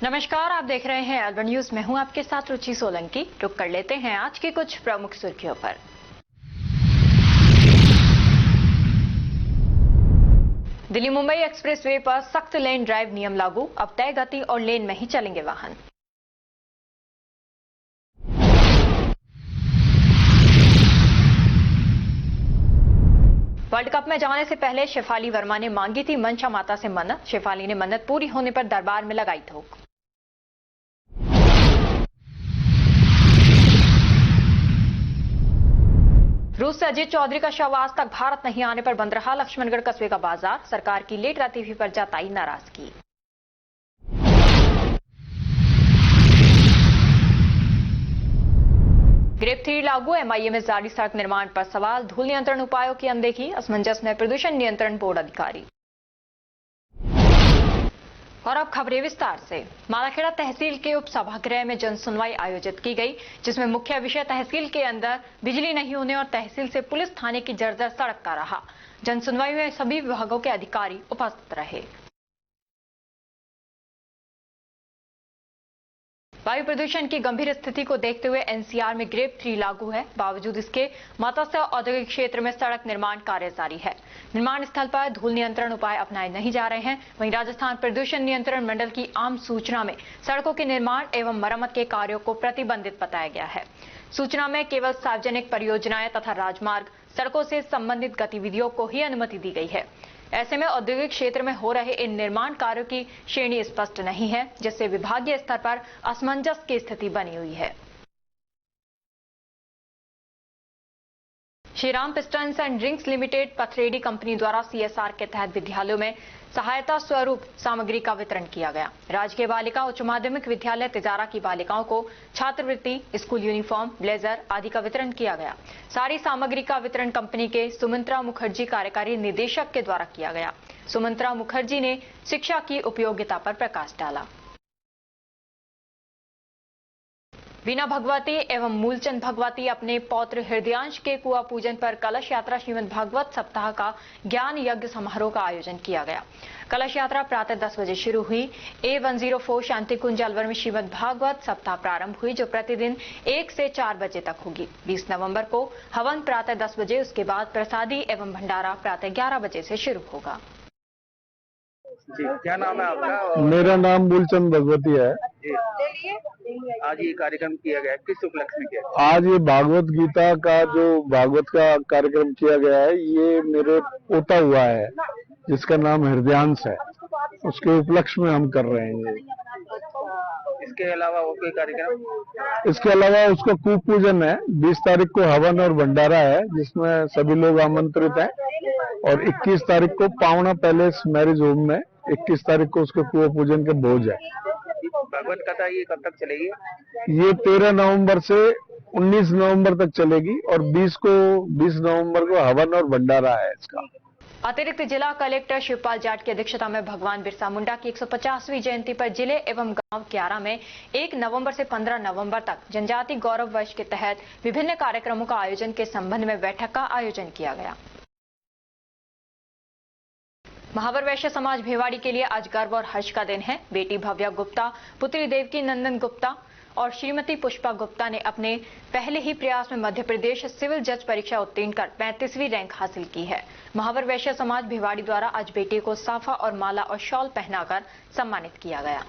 नमस्कार, आप देख रहे हैं अलवर न्यूज। मैं हूं आपके साथ रुचि सोलंकी। रुक कर लेते हैं आज की कुछ प्रमुख सुर्खियों पर। दिल्ली मुंबई एक्सप्रेसवे पर सख्त लेन ड्राइव नियम लागू। अब तय गति और लेन में ही चलेंगे वाहन। वर्ल्ड कप में जाने से पहले शेफाली वर्मा ने मांगी थी मनसा माता से मन्नत। शेफाली ने मन्नत पूरी होने पर दरबार में लगाई ठोक। रूस से अजीत चौधरी का शव आज तक भारत नहीं आने पर बंद रहा लक्ष्मणगढ़ कस्बे का बाजार। सरकार की लेट रतीफी पर जताई नाराजगी। ग्रेप 3 लागू। एमआईए में जारी सड़क निर्माण पर सवाल। धूल नियंत्रण उपायों की अनदेखी। असमंजस में प्रदूषण नियंत्रण बोर्ड अधिकारी। और अब खबरें विस्तार से। मालाखेड़ा तहसील के उप सभागृह में जन सुनवाई आयोजित की गई, जिसमें मुख्य विषय तहसील के अंदर बिजली नहीं होने और तहसील से पुलिस थाने की जर्जर सड़क का रहा। जन सुनवाई में सभी विभागों के अधिकारी उपस्थित रहे। वायु प्रदूषण की गंभीर स्थिति को देखते हुए एनसीआर में ग्रेप 3 लागू है। बावजूद इसके मत्स्य औद्योगिक क्षेत्र में सड़क निर्माण कार्य जारी है। निर्माण स्थल पर धूल नियंत्रण उपाय अपनाए नहीं जा रहे हैं। वहीं राजस्थान प्रदूषण नियंत्रण मंडल की आम सूचना में सड़कों के निर्माण एवं मरम्मत के कार्यों को प्रतिबंधित बताया गया है। सूचना में केवल सार्वजनिक परियोजनाएं तथा राजमार्ग सड़कों से संबंधित गतिविधियों को ही अनुमति दी गई है। ऐसे में औद्योगिक क्षेत्र में हो रहे इन निर्माण कार्यों की श्रेणी स्पष्ट नहीं है, जिससे विभागीय स्तर पर असमंजस की स्थिति बनी हुई है। Shriram pistons and drinks limited Pathredi company द्वारा सीएसआर के तहत विद्यालयों में सहायता स्वरूप सामग्री का वितरण किया गया। राजकीय बालिका उच्च माध्यमिक विद्यालय तिजारा की बालिकाओं को छात्रवृत्ति, स्कूल यूनिफॉर्म, ब्लेजर आदि का वितरण किया गया। सारी सामग्री का वितरण कंपनी के सुमंत्रा मुखर्जी कार्यकारी निदेशक के द्वारा किया गया। सुमंत्रा मुखर्जी ने शिक्षा की उपयोगिता पर प्रकाश डाला। बीना भगवती एवं मूलचंद भगवती अपने पौत्र हृदयांश के कुआ पूजन पर कलश यात्रा श्रीमद् भागवत सप्ताह का ज्ञान यज्ञ समारोह का आयोजन किया गया। कलश यात्रा प्रातः 10 बजे शुरू हुई। A104 शांति कुंज अलवर में श्रीमद् भागवत सप्ताह प्रारंभ हुई, जो प्रतिदिन 1 से 4 बजे तक होगी। 20 नवंबर को हवन प्रातः 10 बजे, उसके बाद प्रसादी एवं भंडारा प्रातः 11 बजे से शुरू होगा। जी, क्या नाम है आपका? मेरा नाम मूलचंद भगवती है। आज ये कार्यक्रम किया गया है, किस उपलक्ष्य में किया? आज ये भागवत गीता का जो भागवत का कार्यक्रम किया गया है, ये मेरे पोता हुआ है जिसका नाम हृदयांश है, उसके उपलक्ष्य में हम कर रहे हैं। इसके अलावा और कोई कार्यक्रम? इसके अलावा उसका कूप पूजन है। 20 तारीख को हवन और भंडारा है, जिसमें सभी लोग आमंत्रित हैं। और 21 तारीख को पावना पैलेस मैरिज होम में 21 तारीख को उसके कुआ पूजन के भोज है। भगवत कथा ये कब तक चलेगी? ये 13 नवंबर से 19 नवंबर तक चलेगी और 20 नवंबर को हवन और भंडारा है इसका। अतिरिक्त जिला कलेक्टर शिवपाल जाट की अध्यक्षता में भगवान बिरसा मुंडा की 150वीं जयंती पर जिले एवं गांव 11 में 1 नवंबर से 15 नवंबर तक जनजाति गौरव वर्ष के तहत विभिन्न कार्यक्रमों का आयोजन के संबंध में बैठक का आयोजन किया गया। महावर वैश्य समाज भिवाड़ी के लिए आज गर्व और हर्ष का दिन है। बेटी भव्या गुप्ता, पुत्री देवकी नंदन गुप्ता और श्रीमती पुष्पा गुप्ता ने अपने पहले ही प्रयास में मध्य प्रदेश सिविल जज परीक्षा उत्तीर्ण कर 35वीं रैंक हासिल की है। महावर वैश्य समाज भिवाड़ी द्वारा आज बेटी को साफा और माला और शॉल पहनाकर सम्मानित किया गया।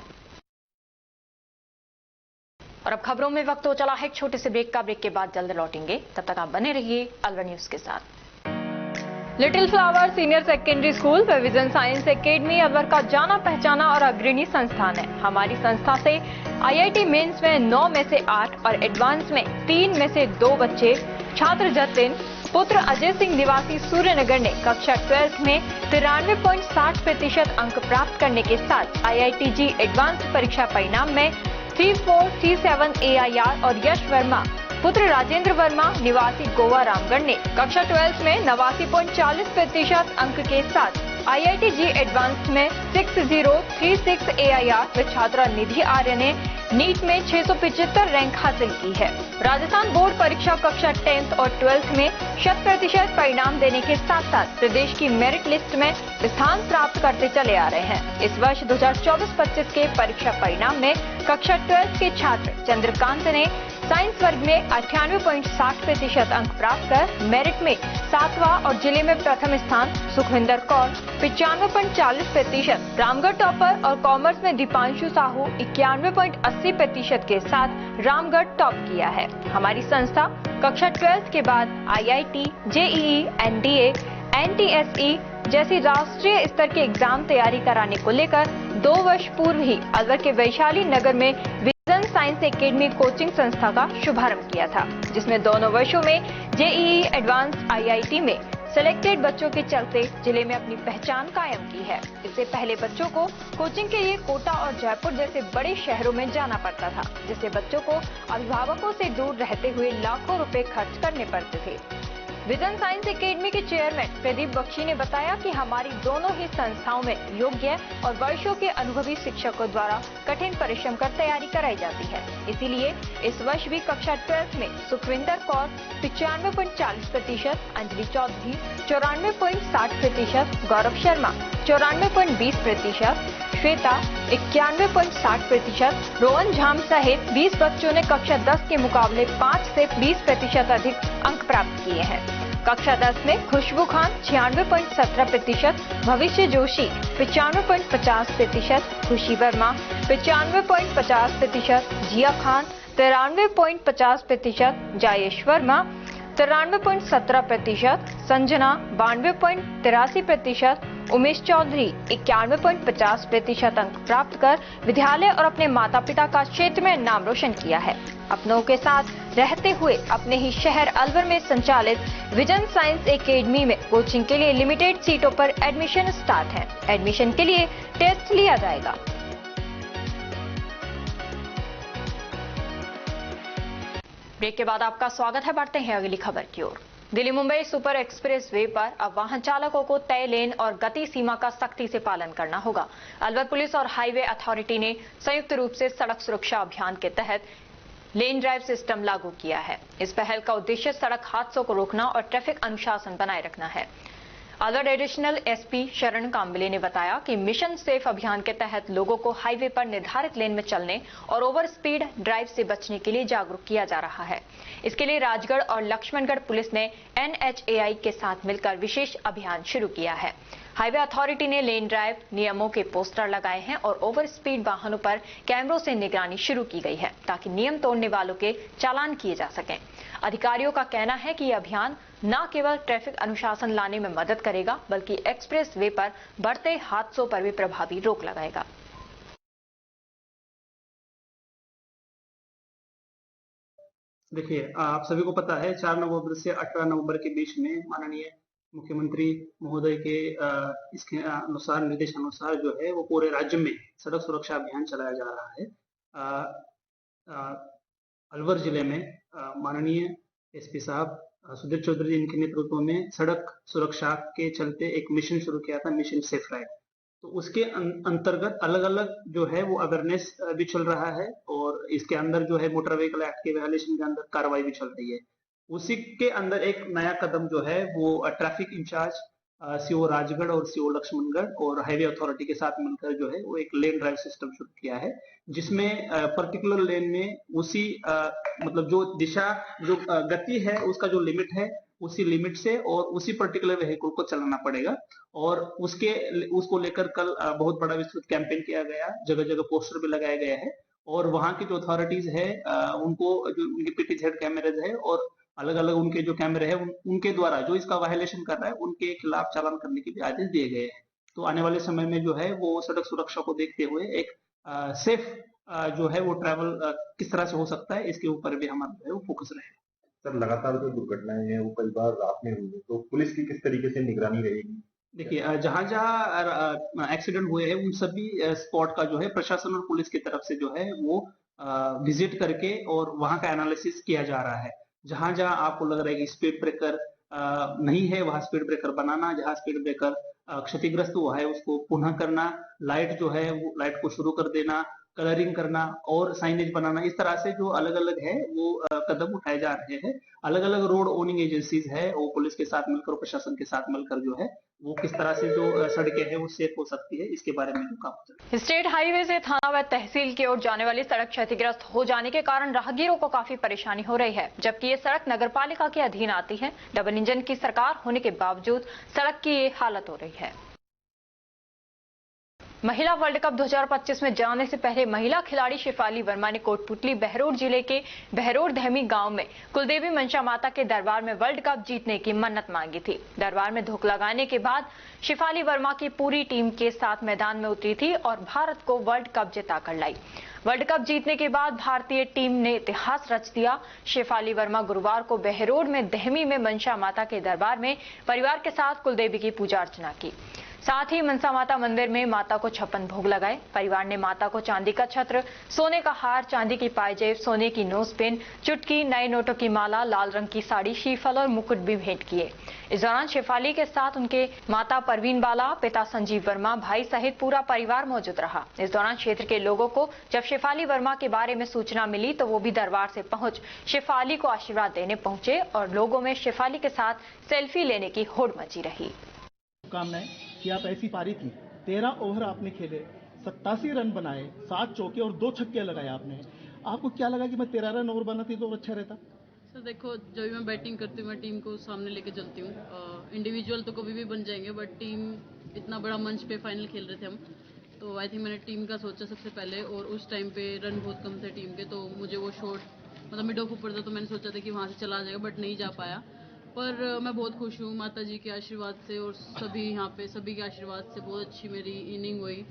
और अब खबरों में वक्त हो चला है एक छोटे से ब्रेक का। ब्रेक के बाद जल्द लौटेंगे, तब तक आप बने रहिए अलवर न्यूज के साथ। Little flower senior secondary school व विजन साइंस एकेडमी अलवर का जाना पहचाना और अग्रणी संस्थान है। हमारी संस्था से आईआईटी मेंस में 9 में से 8 और एडवांस में 3 में से 2 बच्चे। छात्र जतिन पुत्र अजय सिंह निवासी सूर्यनगर ने कक्षा 12 में 93.60% अंक प्राप्त करने के साथ IITG एडवांस परीक्षा परिणाम में 3437 AIR और यश वर्मा पुत्र राजेंद्र वर्मा निवासी गोवा रामगढ़ ने कक्षा 12 में 89.40% अंक के साथ IIT जी एडवांस्ड में 6036 AIR में छात्रा निधि आर्य ने नीट में 675 रैंक हासिल की है। राजस्थान बोर्ड परीक्षा कक्षा 10th और 12th में 100% परिणाम देने के साथ साथ प्रदेश की मेरिट लिस्ट में स्थान प्राप्त करते चले आ रहे हैं। इस वर्ष 2024-25 के परीक्षा परिणाम में कक्षा 12th के छात्र चंद्रकांत ने साइंस वर्ग में 98.60% अंक प्राप्त कर मेरिट में 7वां और जिले में प्रथम स्थान, सुखविंदर कौर 95.40%, रामगढ़ टॉपर और कॉमर्स में दीपांशु साहू 91.80% के साथ रामगढ़ टॉप किया है। हमारी संस्था कक्षा 12th के बाद IIT, JEE, NDA, NTSE जैसी राष्ट्रीय स्तर के एग्जाम तैयारी कराने को लेकर 2 वर्ष पूर्व ही अलवर के वैशाली नगर में विजन साइंस एकेडमी कोचिंग संस्था का शुभारंभ किया था, जिसमें दोनों वर्षों में JEE एडवांस IIT में सिलेक्टेड बच्चों के चलते जिले में अपनी पहचान कायम की है। इससे पहले बच्चों को कोचिंग के लिए कोटा और जयपुर जैसे बड़े शहरों में जाना पड़ता था, जिससे बच्चों को अभिभावकों से दूर रहते हुए लाखों रुपए खर्च करने पड़ते थे। विजन साइंस एकेडमी के चेयरमैन प्रदीप बख्शी ने बताया कि हमारी दोनों ही संस्थाओं में योग्य और वर्षों के अनुभवी शिक्षकों द्वारा कठिन परिश्रम कर तैयारी कराई जाती है। इसीलिए इस वर्ष भी कक्षा 12th में सुखविंदर कौर 95.40%, अंजलि चौधरी 94.60%, गौरव शर्मा 94.20%, श्वेता 91.60%, रोहन झाम सहित 20 बच्चों ने कक्षा 10 के मुकाबले 5 से 20% अधिक अंक प्राप्त किए हैं। कक्षा 10 में खुशबू खान 96.17%, भविष्य जोशी 95.50%, खुशी वर्मा 95.50%, जिया खान 93.50%, जायेश वर्मा 93.17%, संजना 92.83%, उमेश चौधरी 91.50% अंक प्राप्त कर विद्यालय और अपने माता पिता का क्षेत्र में नाम रोशन किया है। अपनों के साथ रहते हुए अपने ही शहर अलवर में संचालित विजन साइंस एकेडमी में कोचिंग के लिए लिमिटेड सीटों पर एडमिशन स्टार्ट है। एडमिशन के लिए टेस्ट लिया जाएगा। ब्रेक के बाद आपका स्वागत है। बढ़ते हैं अगली खबर की ओर। Delhi Mumbai super express way पर अब वाहन चालकों को तय लेन और गति सीमा का सख्ती से पालन करना होगा। अलवर पुलिस और हाईवे अथॉरिटी ने संयुक्त रूप से सड़क सुरक्षा अभियान के तहत लेन ड्राइव सिस्टम लागू किया है। इस पहल का उद्देश्य सड़क हादसों को रोकना और ट्रैफिक अनुशासन बनाए रखना है। अलवर एडिशनल SP शरण काम्बले ने बताया कि मिशन सेफ अभियान के तहत लोगों को हाईवे पर निर्धारित लेन में चलने और ओवर स्पीड ड्राइव से बचने के लिए जागरूक किया जा रहा है। इसके लिए राजगढ़ और लक्ष्मणगढ़ पुलिस ने NHAI के साथ मिलकर विशेष अभियान शुरू किया है। हाईवे अथॉरिटी ने लेन ड्राइव नियमों के पोस्टर लगाए हैं और ओवर स्पीड वाहनों पर कैमरों से निगरानी शुरू की गई है, ताकि नियम तोड़ने वालों के चालान किए जा सकें। अधिकारियों का कहना है कि यह अभियान न केवल ट्रैफिक अनुशासन लाने में मदद करेगा, बल्कि एक्सप्रेस वे पर बढ़ते हादसों पर भी प्रभावी रोक लगाएगा। देखिए, आप सभी को पता है 4 नवंबर से 18 नवंबर के बीच में माननीय मुख्यमंत्री महोदय के इसके अनुसार निर्देश अनुसार जो है वो पूरे राज्य में सड़क सुरक्षा अभियान चलाया जा रहा है। अलवर जिले में माननीय SP साहब सुधीर चौधरी इनके नेतृत्व में सड़क सुरक्षा के चलते एक मिशन शुरू किया था, मिशन सेफ राइड। तो उसके अंतर्गत अलग अलग जो है वो अवेयरनेस भी चल रहा है और इसके अंदर जो है मोटर व्हीकल एक्ट के वायलेशन के अंदर कार्रवाई भी चल रही है। उसी के अंदर एक नया कदम जो है वो ट्रैफिक इंचार्ज CO राजगढ़ और CO लक्ष्मणगढ़ और हाईवे अथॉरिटी के साथ मिलकर जो है वो एक लेन ड्राइव सिस्टम शुरू किया है, जिसमें पर्टिकुलर लेन में उसी मतलब जो दिशा जो गति है उसका जो लिमिट है उसी लिमिट से और उसी पर्टिकुलर व्हीकल को चलाना पड़ेगा। और उसको लेकर कल बहुत बड़ा विस्तृत कैंपेन किया गया, जगह जगह पोस्टर भी लगाए गए हैं और वहां की जो अथॉरिटीज है उनको जो उनके PTZ कैमरेज है और अलग अलग उनके जो कैमरे हैं उनके द्वारा जो इसका वायलेशन कर रहा है उनके खिलाफ चालान करने के भी आदेश दिए गए हैं। तो आने वाले समय में जो है वो सड़क सुरक्षा को देखते हुए एक सेफ जो है वो ट्रैवल किस तरह से हो सकता है इसके ऊपर भी हमारा जो है वो फोकस रहेगा। सर, लगातार जो दुर्घटनाएं हैं वो कई बार रात में हुई है, तो पुलिस की किस तरीके से निगरानी रहेगी? देखिए, जहां जहां एक्सीडेंट हुए हैं उन सभी स्पॉट का जो है प्रशासन और पुलिस की तरफ से जो है वो विजिट करके और वहां का एनालिसिस किया जा रहा है। जहां जहां आपको लग रहा है कि स्पीड ब्रेकर नहीं है वहां स्पीड ब्रेकर बनाना, जहां स्पीड ब्रेकर क्षतिग्रस्त हुआ है उसको पुनः करना, लाइट जो है वो लाइट को शुरू कर देना, कलरिंग करना और साइनेज बनाना, इस तरह से जो अलग अलग है वो कदम उठाए जा रहे हैं। अलग अलग रोड ओनिंग एजेंसीज है वो पुलिस के साथ मिलकर, प्रशासन के साथ मिलकर जो है वो किस तरह से जो सड़कें हैं वो सेफ हो सकती है, इसके बारे में जो काम हो सकता है। स्टेट हाईवे से थाना व तहसील की ओर जाने वाली सड़क क्षतिग्रस्त हो जाने के कारण राहगीरों को काफी परेशानी हो रही है, जबकि ये सड़क नगरपालिका के अधीन आती है। डबल इंजन की सरकार होने के बावजूद सड़क की ये हालत हो रही है। महिला वर्ल्ड कप 2025 में जाने से पहले महिला खिलाड़ी शेफाली वर्मा ने कोटपुतली बहरोड जिले के बहरोड धहमी गांव में कुलदेवी मंशा माता के दरबार में वर्ल्ड कप जीतने की मन्नत मांगी थी। दरबार में धूक लगाने के बाद शेफाली वर्मा की पूरी टीम के साथ मैदान में उतरी थी और भारत को वर्ल्ड कप जिता कर लाई। वर्ल्ड कप जीतने के बाद भारतीय टीम ने इतिहास रच दिया। शेफाली वर्मा गुरुवार को बहरोड में दहमी में मंशा माता के दरबार में परिवार के साथ कुलदेवी की पूजा अर्चना की। साथ ही मनसा माता मंदिर में माता को 56 भोग लगाए। परिवार ने माता को चांदी का छत्र, सोने का हार, चांदी की पायजेब, सोने की नोज पिन, चुटकी, नए नोटों की माला, लाल रंग की साड़ी, श्रीफल और मुकुट भी भेंट किए। इस दौरान शेफाली के साथ उनके माता परवीन बाला, पिता संजीव वर्मा, भाई सहित पूरा परिवार मौजूद रहा। इस दौरान क्षेत्र के लोगों को जब शेफाली वर्मा के बारे में सूचना मिली तो वो भी दरबार से पहुंच शेफाली को आशीर्वाद देने पहुंचे और लोगों में शेफाली के साथ सेल्फी लेने की होड़ मची रही। शुभकामनाएं कि आप ऐसी पारी थी। 13 ओवर आपने खेले, 87 रन बनाए, 7 चौके और 2 छक्के लगाए आपने। आपको क्या लगा कि मैं 13 रन ओवर बनाती तो अच्छा रहता? सर देखो, जब भी मैं बैटिंग करती हूँ मैं टीम को सामने लेके चलती हूँ। इंडिविजुअल तो कभी भी बन जाएंगे, बट टीम इतना बड़ा मंच पे फाइनल खेल रहे थे हम, तो आई थिंक मैंने टीम का सोचा सबसे पहले। और उस टाइम पे रन बहुत कम थे टीम के, तो मुझे वो शॉट मतलब मिड ऑफ ऊपर था, तो मैंने सोचा था कि वहाँ से चला जाएगा, बट नहीं जा पाया। पर मैं बहुत खुश हूँ माता जी के आशीर्वाद से और सभी यहाँ पे सभी के आशीर्वाद से बहुत अच्छी मेरी इनिंग हुई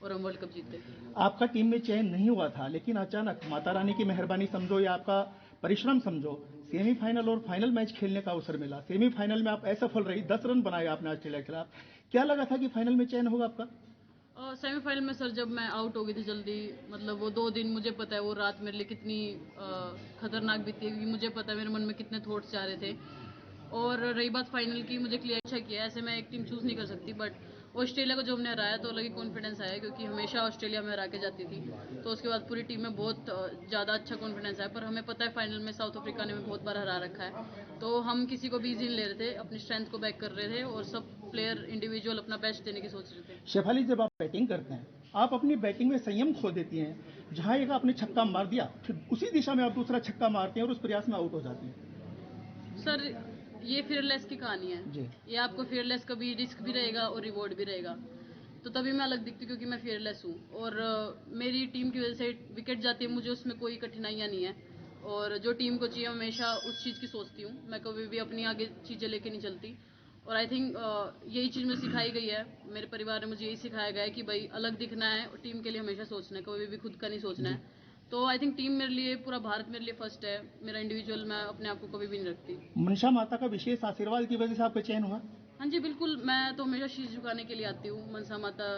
और हम वर्ल्ड कप जीते। आपका टीम में चयन नहीं हुआ था, लेकिन अचानक माता रानी की मेहरबानी समझो या आपका परिश्रम समझो, सेमीफाइनल और फाइनल मैच खेलने का अवसर मिला। सेमीफाइनल में आप असफल रही, 10 रन बनाए आपने ऑस्ट्रेलिया के खिलाफ। क्या लगा था कि फाइनल में चयन होगा आपका? सेमीफाइनल में सर जब मैं आउट हो गई थी जल्दी, मतलब वो 2 दिन मुझे पता है वो रात मेरे लिए कितनी खतरनाक बीती है, क्योंकि मुझे पता है मेरे मन में कितने थॉट्स जा रहे थे। और रही बात फाइनल की, मुझे क्लियर अच्छा किया। ऐसे मैं एक टीम चूज नहीं कर सकती, बट ऑस्ट्रेलिया को जो हमने हराया तो अलग ही कॉन्फिडेंस आया, क्योंकि हमेशा ऑस्ट्रेलिया में हरा के जाती थी। तो उसके बाद पूरी टीम में बहुत ज़्यादा अच्छा कॉन्फिडेंस आया। पर हमें पता है फाइनल में साउथ अफ्रीका ने बहुत बार हरा रखा है, तो हम किसी को भी इजी नहीं ले रहे थे, अपनी स्ट्रेंथ को बैक कर रहे थे और सब प्लेयर इंडिविजुअल अपना बेस्ट देने की सोच रहे थे। शेफाली, जब आप बैटिंग करते हैं आप अपनी बैटिंग में संयम खो देती हैं। जहां एक आपने छक्का मार दिया, फिर उसी दिशा में आप दूसरा छक्का मारते हैं और उस प्रयास में आउट हो जाती हैं। सर ये फियरलेस की कहानी है जी। ये आपको फियरलेस, कभी रिस्क भी रहेगा और रिवॉर्ड भी रहेगा, तो तभी मैं अलग दिखती हूँ, क्योंकि मैं फियरलेस हूँ। और मेरी टीम की वजह से विकेट जाती है, मुझे उसमें कोई कठिनाइयाँ नहीं है। और जो टीम को चाहिए हमेशा उस चीज़ की सोचती हूँ, मैं कभी भी अपनी आगे चीज़ें लेके नहीं चलती। और आई थिंक यही चीज़ मुझे सिखाई गई है, मेरे परिवार ने मुझे यही सिखाया गया है कि भाई अलग दिखना है और टीम के लिए हमेशा सोचना है, कभी भी खुद का नहीं सोचना है। तो आई थिंक टीम मेरे लिए, पूरा भारत मेरे लिए फर्स्ट है, मेरा इंडिविजुअल मैं अपने आप को कभी भी नहीं रखती। मनसा माता का विशेष आशीर्वाद की वजह से आपका चयन हुआ? हाँ जी बिल्कुल, मैं तो हमेशा शीश झुकाने के लिए आती हूँ मनसा माता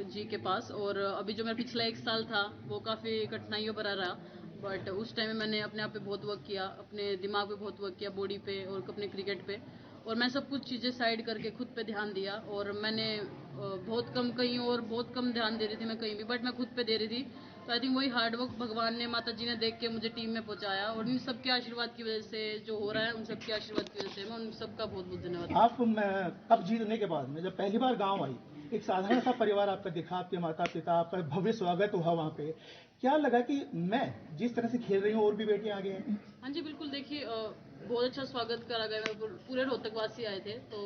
जी के पास। और अभी जो मेरा पिछला 1 साल था वो काफ़ी कठिनाइयों भरा रहा, बट उस टाइम में मैंने अपने आप पे बहुत वर्क किया, अपने दिमाग पे बहुत वर्क किया, बॉडी पे और अपने क्रिकेट पे। और मैं सब कुछ चीज़ें साइड करके खुद पे ध्यान दिया। और मैंने बहुत कम कहीं और बहुत कम ध्यान दे रही थी मैं कहीं भी, बट मैं खुद पे दे रही थी। तो आई थिंक वही हार्डवर्क भगवान ने, माता जी ने देख के मुझे टीम में पहुंचाया। और इन सबके आशीर्वाद की वजह से जो हो रहा है, उन सबके आशीर्वाद की वजह से मैं उन सबका बहुत बहुत धन्यवाद। आप कप जीतने के बाद में जब पहली बार गांव आई, एक साधारण सा परिवार आपका दिखा, आपके माता पिता, आपका भव्य स्वागत हुआ वहाँ पे, क्या लगा कि मैं जिस तरह से खेल रही हूँ और भी बेटियां आगे हैं? हाँ जी बिल्कुल, देखिए बहुत अच्छा स्वागत करा गया, पूरे रोहतकवासी आए थे, तो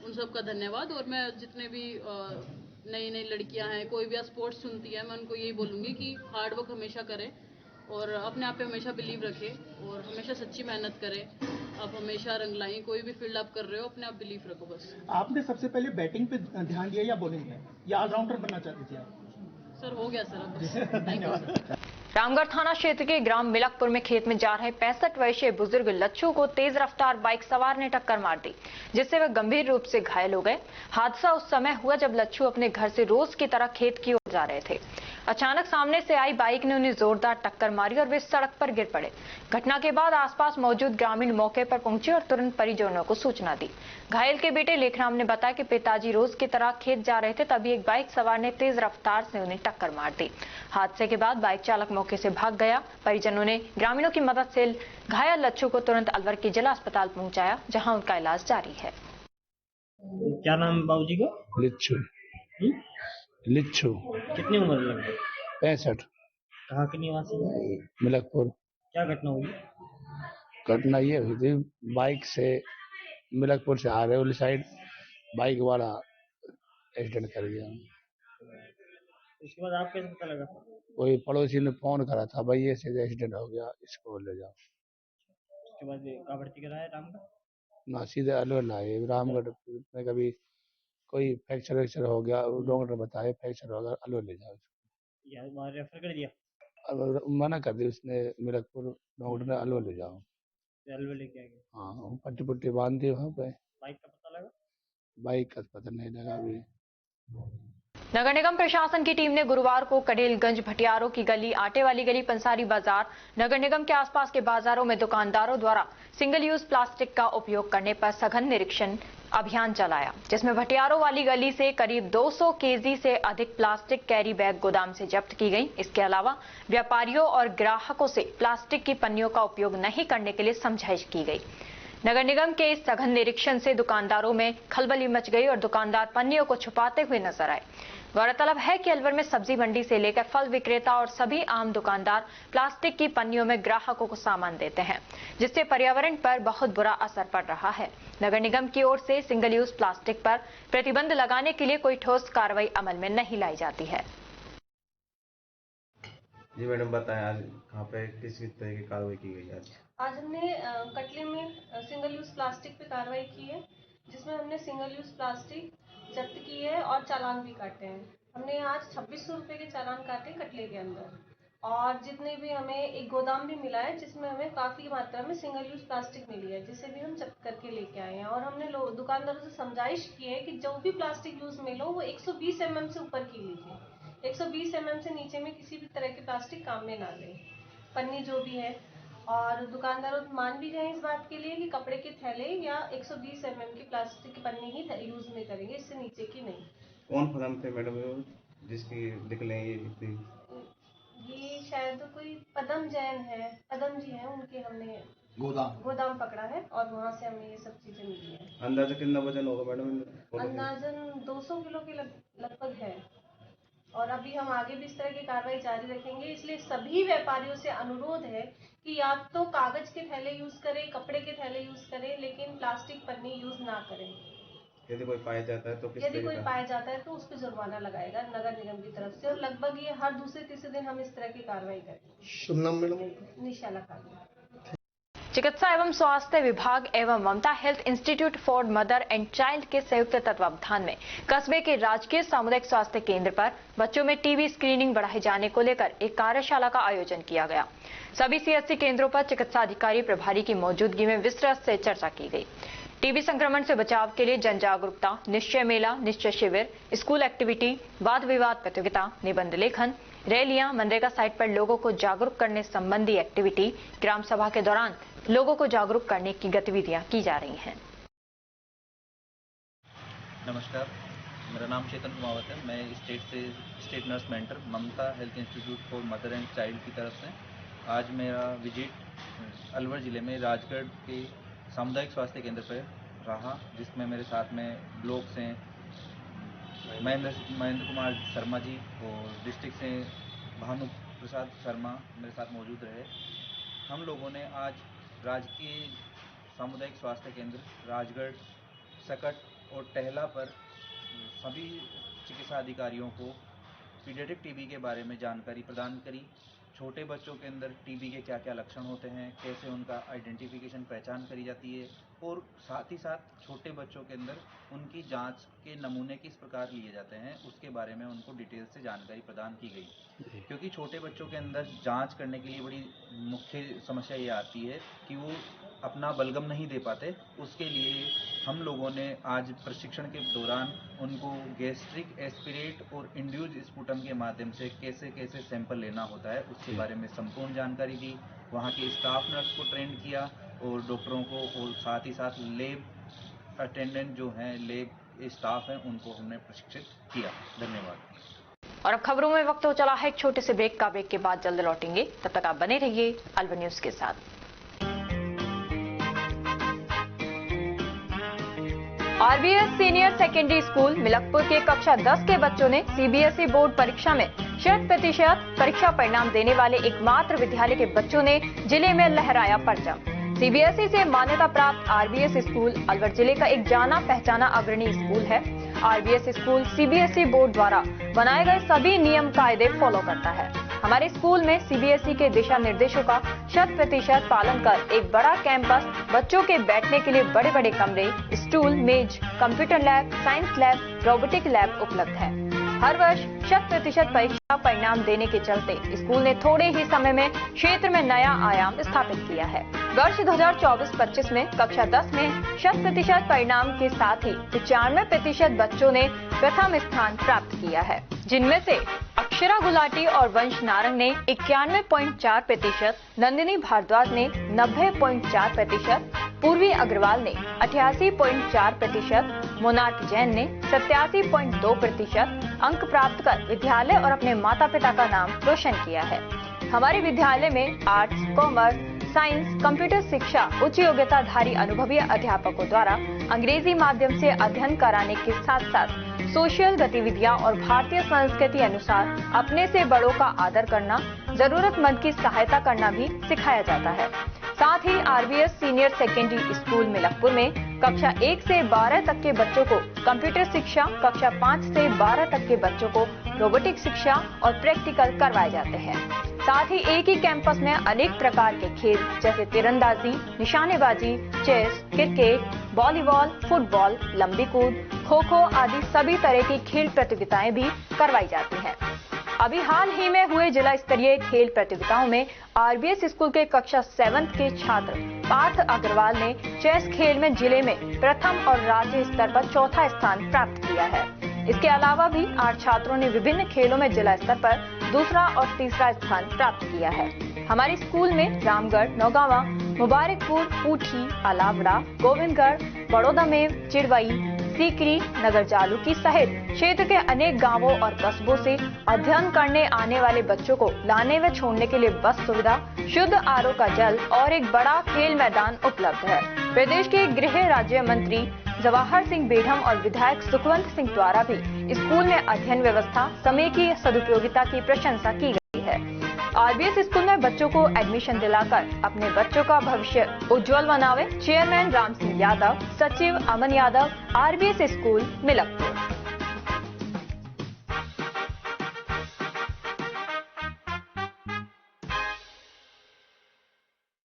उन सबका धन्यवाद। और मैं जितने भी नई नई लड़कियां हैं, कोई भी स्पोर्ट्स सुनती है, मैं उनको यही बोलूँगी कि हार्ड वर्क हमेशा करें और अपने आप पे हमेशा बिलीव रखें और हमेशा सच्ची मेहनत करें। आप हमेशा रंग लाएं, कोई भी फील्ड आप कर रहे हो अपने आप बिलीव रखो बस। आपने सबसे पहले बैटिंग पे ध्यान दिया या बॉलिंग पे, या ऑलराउंडर बनना चाहती थी आप? सर हो गया सर, अब बस थैंक यू सर। रामगढ़ थाना क्षेत्र के ग्राम मिलकपुर में खेत में जा रहे 65 वर्षीय बुजुर्ग लच्छू को तेज रफ्तार बाइक सवार ने टक्कर मार दी, जिससे वह गंभीर रूप से घायल हो गए। हादसा उस समय हुआ जब लच्छू अपने घर से रोज की तरह खेत की ओर जा रहे थे। अचानक सामने से आई बाइक ने उन्हें जोरदार टक्कर मारी और वे सड़क पर गिर पड़े। घटना के बाद आसपास मौजूद ग्रामीण मौके पर पहुंचे और तुरंत परिजनों को सूचना दी। घायल के बेटे लेखराम ने बताया कि पिताजी रोज की तरह खेत जा रहे थे, तभी एक बाइक सवार ने तेज रफ्तार से उन्हें टक्कर मार दी। हादसे के बाद बाइक चालक मौके से भाग गया। परिजनों ने ग्रामीणों की मदद से घायल लच्छू को तुरंत अलवर के जिला अस्पताल पहुंचाया, जहां उनका इलाज जारी है। क्या नाम है बाबूजी का? लिच्छू। लिच्छू। कितनी उम्र लगभग? 65। कहाँ के निवासी हैं? मिलकपुर। क्या घटना हुई? घटना ये हुई थी, बाइक से मिलकपुर से आ रहे वाली साइड बाइक वाला एक्सीडेंट कर गया। उसके बाद आप कैसे पता लगा? कोई पड़ोसी ने फोन करा था, भाई ऐसे एक्सीडेंट हो गया, इसको ले जाओ। उसके बाद कहाँ भर्ती कराया रामगढ़? ना सीधे अलवर लाए रामगढ़ में। कभी कोई फ्रैक्चर वैक्चर हो गया, डॉक्टर बताए फ्रैक्चर होगा, अलवर ले जाओ। या वहाँ रेफर कर दिया? अब मना कर दी उसने, मिलकपुर डॉक्टर ने, अलवर ले जाओ। अलवर लेके आ गए? हाँ, पट्टी पुट्टी बांध दी वहाँ पे। बाइक का पता लगा? बाइक का पता नहीं लगा अभी। नगर निगम प्रशासन की टीम ने गुरुवार को कडेलगंज, भटियारों की गली, आटे वाली गली, पंसारी बाजार, नगर निगम के आसपास के बाजारों में दुकानदारों द्वारा सिंगल यूज प्लास्टिक का उपयोग करने पर सघन निरीक्षण अभियान चलाया, जिसमें भटियारों वाली गली से करीब 200 केजी से अधिक प्लास्टिक कैरी बैग गोदाम से जब्त की गई। इसके अलावा व्यापारियों और ग्राहकों से प्लास्टिक की पन्नियों का उपयोग नहीं करने के लिए समझाइश की गई। नगर निगम के इस सघन निरीक्षण से दुकानदारों में खलबली मच गई और दुकानदार पन्नियों को छुपाते हुए नजर आए। गौरतलब है कि अलवर में सब्जी मंडी से लेकर फल विक्रेता और सभी आम दुकानदार प्लास्टिक की पन्नियों में ग्राहकों को सामान देते हैं, जिससे पर्यावरण पर बहुत बुरा असर पड़ रहा है। नगर निगम की ओर से सिंगल यूज प्लास्टिक पर प्रतिबंध लगाने के लिए कोई ठोस कार्रवाई अमल में नहीं लाई जाती है। जी मैडम बताएं, आज कहाँ पे किस तरह की कार्रवाई की गई? आज हमने कटले में सिंगल यूज प्लास्टिक पे कार्रवाई की है, जिसमें हमने सिंगल यूज प्लास्टिक जब्त की है और चालान भी काटे हैं। हमने आज 2600 रुपए के चालान काटे कटले के अंदर, और जितने भी हमें एक गोदाम भी मिला है जिसमें हमें काफी मात्रा में सिंगल यूज प्लास्टिक मिली है, जिसे भी हम जब्त करके लेके आए हैं। और हमने दुकानदारों से समझाइश की है कि जो भी प्लास्टिक यूज में लो वो 120 mm से ऊपर की लीजिए। 120 mm से नीचे में किसी भी तरह के प्लास्टिक काम में ना लें, पन्नी जो भी है। और दुकानदारों मान भी गए इस बात के लिए कि कपड़े के थैले या 120 mm की प्लास्टिक की पन्नी ही यूज में करेंगे, इससे नीचे की नहीं। कौन फर्म थे मैडम जिसकी निकले ये शायद कोई पदम जैन है, पदम जी हैं, उनके हमने गोदाम पकड़ा है और वहाँ से हमें ये सब चीजें मिली है। अंदाजा कितना वजन होगा मैडम? अंदाजन 200 किलो के लगभग है। और अभी हम आगे भी इस तरह की कार्रवाई जारी रखेंगे, इसलिए सभी व्यापारियों से अनुरोध है कि या तो कागज के थैले यूज करें, कपड़े के थैले यूज करें, लेकिन प्लास्टिक पन्नी यूज ना करें। यदि कोई पाया जाता है तो उस पर जुर्माना लगाएगा नगर निगम की तरफ से, और लगभग ये हर दूसरे तीसरे दिन हम इस तरह की कार्रवाई करेंगे। शुभ नाम मैडम? निशाला खान। चिकित्सा एवं स्वास्थ्य विभाग एवं Mamta health institute for mother and child के संयुक्त तत्वावधान में कस्बे के राजकीय सामुदायिक स्वास्थ्य केंद्र पर बच्चों में टीबी स्क्रीनिंग बढ़ाए जाने को लेकर एक कार्यशाला का आयोजन किया गया। सभी सीएचसी केंद्रों पर चिकित्सा अधिकारी प्रभारी की मौजूदगी में विस्तृत से चर्चा की गई। टीबी संक्रमण से बचाव के लिए जन जागरूकता, निश्चय मेला, निश्चय शिविर, स्कूल एक्टिविटी, वाद विवाद प्रतियोगिता, निबंध लेखन, रैलियां, मनरेगा साइट पर लोगों को जागरूक करने संबंधी एक्टिविटी, ग्राम सभा के दौरान लोगों को जागरूक करने की गतिविधियां की जा रही हैं। नमस्कार, मेरा नाम चेतन कुमावत है। मैं state nurse mentor Mamta health institute for mother and child की तरफ से आज मेरा विजिट अलवर ज़िले में राजगढ़ के सामुदायिक स्वास्थ्य केंद्र पर रहा, जिसमें मेरे साथ में ब्लॉक से महेंद्र कुमार शर्मा जी और डिस्ट्रिक्ट से भानु प्रसाद शर्मा मेरे साथ मौजूद रहे। हम लोगों ने आज राजकीय सामुदायिक स्वास्थ्य केंद्र राजगढ़, सकट और टहला पर सभी चिकित्सा अधिकारियों को पीडियाट्रिक टीबी के बारे में जानकारी प्रदान करी। छोटे बच्चों के अंदर टीबी के क्या क्या लक्षण होते हैं, कैसे उनका आइडेंटिफिकेशन पहचान करी जाती है, और साथ ही साथ छोटे बच्चों के अंदर उनकी जांच के नमूने किस प्रकार लिए जाते हैं उसके बारे में उनको डिटेल से जानकारी प्रदान की गई। क्योंकि छोटे बच्चों के अंदर जांच करने के लिए बड़ी मुख्य समस्या ये आती है कि वो अपना बलगम नहीं दे पाते, उसके लिए हम लोगों ने आज प्रशिक्षण के दौरान उनको गैस्ट्रिक एस्पिरेट और इंड्यूज स्पुटम के माध्यम से कैसे कैसे सैंपल लेना होता है उसके बारे में संपूर्ण जानकारी दी। वहाँ के स्टाफ नर्स को ट्रेंड किया और डॉक्टरों को, और साथ ही साथ लेब अटेंडेंट जो हैं, लेब स्टाफ हैं, उनको हमने प्रशिक्षित किया। धन्यवाद। और अब खबरों में वक्त हो चला है एक छोटे से ब्रेक का। ब्रेक के बाद जल्द लौटेंगे, तब तक आप बने रहिए अलवर न्यूज के साथ। RBS senior secondary school Milakpur के कक्षा 10 के बच्चों ने सीबीएसई बोर्ड परीक्षा में 100% परीक्षा परिणाम देने वाले एकमात्र विद्यालय के बच्चों ने जिले में लहराया परचम। सीबीएसई से मान्यता प्राप्त आरबीएस स्कूल अलवर जिले का एक जाना पहचाना अग्रणी स्कूल है। आरबीएस स्कूल सीबीएसई बोर्ड द्वारा बनाए गए सभी नियम कायदे फॉलो करता है। हमारे स्कूल में सीबीएसई के दिशा निर्देशों का 100% पालन कर एक बड़ा कैंपस, बच्चों के बैठने के लिए बड़े बड़े कमरे, स्टूल, मेज, computer lab, science lab, robotic lab उपलब्ध है। हर वर्ष 100% परीक्षा परिणाम देने के चलते स्कूल ने थोड़े ही समय में क्षेत्र में नया आयाम स्थापित किया है। वर्ष 2024-25 में कक्षा 10 में 100% परिणाम के साथ ही 95% बच्चों ने प्रथम स्थान प्राप्त किया है, जिनमें से अक्षरा गुलाटी और वंश नारंग ने 91.4%, नंदिनी भारद्वाज ने 90.4%, पूर्वी अग्रवाल ने 88.4%, मोनार्क जैन ने 87.2% अंक प्राप्त कर विद्यालय और अपने माता पिता का नाम रोशन किया है। हमारे विद्यालय में आर्ट्स, कॉमर्स, साइंस, कंप्यूटर शिक्षा उच्च योग्यताधारी अनुभवी अध्यापकों द्वारा अंग्रेजी माध्यम से अध्ययन कराने के साथ साथ सोशल गतिविधियां और भारतीय संस्कृति अनुसार अपने से बड़ों का आदर करना, जरूरतमंद की सहायता करना भी सिखाया जाता है। साथ ही RBS senior secondary school Milakpur में कक्षा 1 से 12 तक के बच्चों को कंप्यूटर शिक्षा, कक्षा 5 से 12 तक के बच्चों को रोबोटिक शिक्षा और प्रैक्टिकल करवाए जाते हैं। साथ ही एक ही कैंपस में अनेक प्रकार के खेल जैसे तीरंदाजी, निशानेबाजी, चेस, क्रिकेट, वॉलीबॉल, फुटबॉल, लंबी कूद, खो खो आदि सभी तरह की खेल प्रतियोगिताएं भी करवाई जाती हैं। अभी हाल ही में हुए जिला स्तरीय खेल प्रतियोगिताओं में आरबीएस स्कूल के कक्षा 7 के छात्र पार्थ अग्रवाल ने चेस खेल में जिले में प्रथम और राज्य स्तर पर चौथा स्थान प्राप्त किया है। इसके अलावा भी 8 छात्रों ने विभिन्न खेलों में जिला स्तर पर दूसरा और तीसरा स्थान प्राप्त किया है। हमारे स्कूल में रामगढ़, नौगावा, मुबारकपुर, ऊठी, अलावड़ा, गोविंदगढ़, बड़ौदा में चिड़वई, सीकरी, नगर जालूकी सहित क्षेत्र के अनेक गांवों और कस्बों से अध्ययन करने आने वाले बच्चों को लाने व छोड़ने के लिए बस सुविधा, शुद्ध आरओ का जल और एक बड़ा खेल मैदान उपलब्ध है। प्रदेश के गृह राज्य मंत्री जवाहर सिंह बेढ़म और विधायक सुखवंत सिंह द्वारा भी स्कूल में अध्ययन व्यवस्था, समय की सदुपयोगिता की प्रशंसा की गई है। आरबीएस स्कूल में बच्चों को एडमिशन दिलाकर अपने बच्चों का भविष्य उज्जवल बनावे। चेयरमैन राम सिंह यादव, सचिव Aman Yadav, RBS school Milakpur.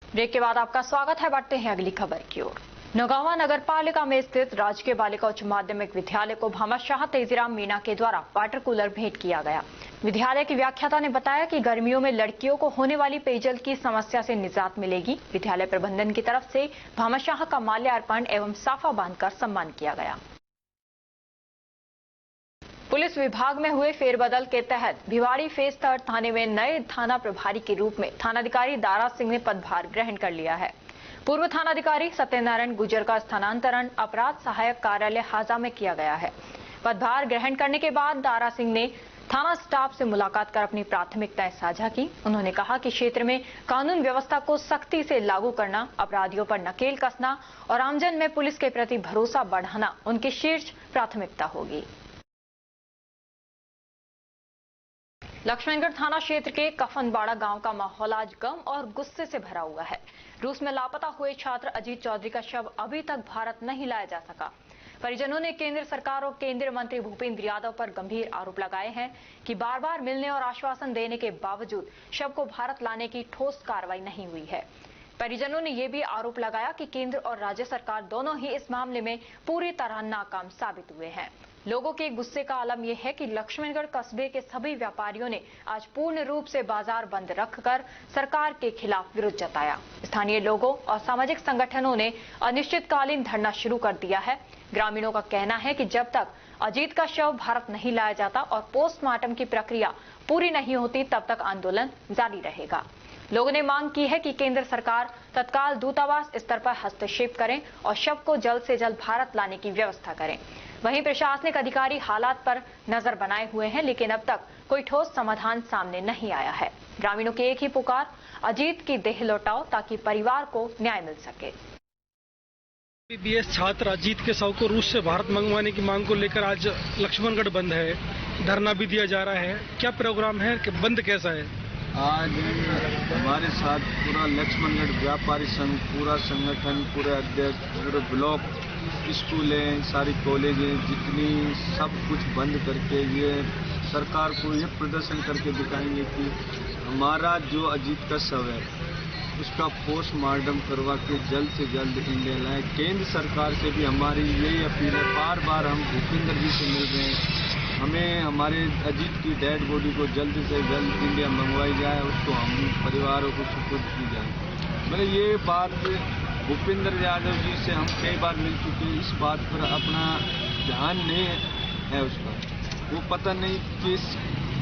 Break के बाद आपका स्वागत है। बढ़ते हैं अगली खबर की ओर। नौगावा नगर पालिका में स्थित राजकीय बालिका उच्च माध्यमिक विद्यालय को भामाशाह तेजीराम मीणा के द्वारा वाटर कूलर भेंट किया गया। विद्यालय की व्याख्याता ने बताया कि गर्मियों में लड़कियों को होने वाली पेयजल की समस्या से निजात मिलेगी। विद्यालय प्रबंधन की तरफ से भामाशाह का माल्यार्पण एवं साफा बांधकर सम्मान किया गया। पुलिस विभाग में हुए फेरबदल के तहत भिवाड़ी फेज 3 थाने में नए थाना प्रभारी के रूप में थानाधिकारी दारा सिंह ने पदभार ग्रहण कर लिया है। पूर्व थानाधिकारी सत्यनारायण गुजर का स्थानांतरण अपराध सहायक कार्यालय हाजा में किया गया है। पदभार ग्रहण करने के बाद दारा सिंह ने थाना स्टाफ से मुलाकात कर अपनी प्राथमिकताएं साझा की। उन्होंने कहा कि क्षेत्र में कानून व्यवस्था को सख्ती से लागू करना, अपराधियों पर नकेल कसना और आमजन में पुलिस के प्रति भरोसा बढ़ाना उनकी शीर्ष प्राथमिकता होगी। लक्ष्मणगढ़ थाना क्षेत्र के कफनबाड़ा गांव का माहौल आज गम और गुस्से से भरा हुआ है। रूस में लापता हुए छात्र अजीत चौधरी का शव अभी तक भारत नहीं लाया जा सका। परिजनों ने केंद्र सरकार और केंद्रीय मंत्री भूपेंद्र यादव पर गंभीर आरोप लगाए हैं कि बार बार मिलने और आश्वासन देने के बावजूद शव को भारत लाने की ठोस कार्रवाई नहीं हुई है। परिजनों ने यह भी आरोप लगाया कि केंद्र और राज्य सरकार दोनों ही इस मामले में पूरी तरह नाकाम साबित हुए हैं। लोगों के गुस्से का आलम यह है कि लक्ष्मणगढ़ कस्बे के सभी व्यापारियों ने आज पूर्ण रूप से बाजार बंद रखकर सरकार के खिलाफ विरोध जताया। स्थानीय लोगों और सामाजिक संगठनों ने अनिश्चितकालीन धरना शुरू कर दिया है। ग्रामीणों का कहना है कि जब तक अजीत का शव भारत नहीं लाया जाता और पोस्टमार्टम की प्रक्रिया पूरी नहीं होती तब तक आंदोलन जारी रहेगा। लोगों ने मांग की है कि केंद्र सरकार तत्काल दूतावास स्तर पर हस्तक्षेप करें और शव को जल्द से जल्द भारत लाने की व्यवस्था करें। वहीं प्रशासनिक अधिकारी हालात पर नजर बनाए हुए हैं, लेकिन अब तक कोई ठोस समाधान सामने नहीं आया है। ग्रामीणों की एक ही पुकार, अजीत की देह लौटाओ ताकि परिवार को न्याय मिल सके। बीएस छात्र अजीत के शव को रूस से भारत मंगवाने की मांग को लेकर आज लक्ष्मणगढ़ बंद है, धरना भी दिया जा रहा है। क्या प्रोग्राम है कि बंद कैसा है? आज हमारे साथ पूरा लक्ष्मणगढ़ व्यापारी संघ, पूरा संगठन, पूरे अध्यक्ष, पूरे ब्लॉक, स्कूलें, सारी कॉलेजें, जितनी सब कुछ बंद करके ये सरकार को ये प्रदर्शन करके दिखाएंगे कि हमारा जो अजीत का शव है उसका पोस्टमार्टम करवा के जल्द से जल्द इंडिया लाए। केंद्र सरकार से भी हमारी यही अपील है। बार बार हम भूपेंद्र जी से मिल रहे हैं, हमें हमारे अजीत की डेड बॉडी को जल्द से जल्द इंडिया मंगवाई जाए, उसको हम परिवारों को सुपुर्द की जाए। मतलब ये बात भूपेंद्र यादव जी से हम कई बार मिल चुके, इस बात पर अपना ध्यान नहीं है उसका। वो पता नहीं किस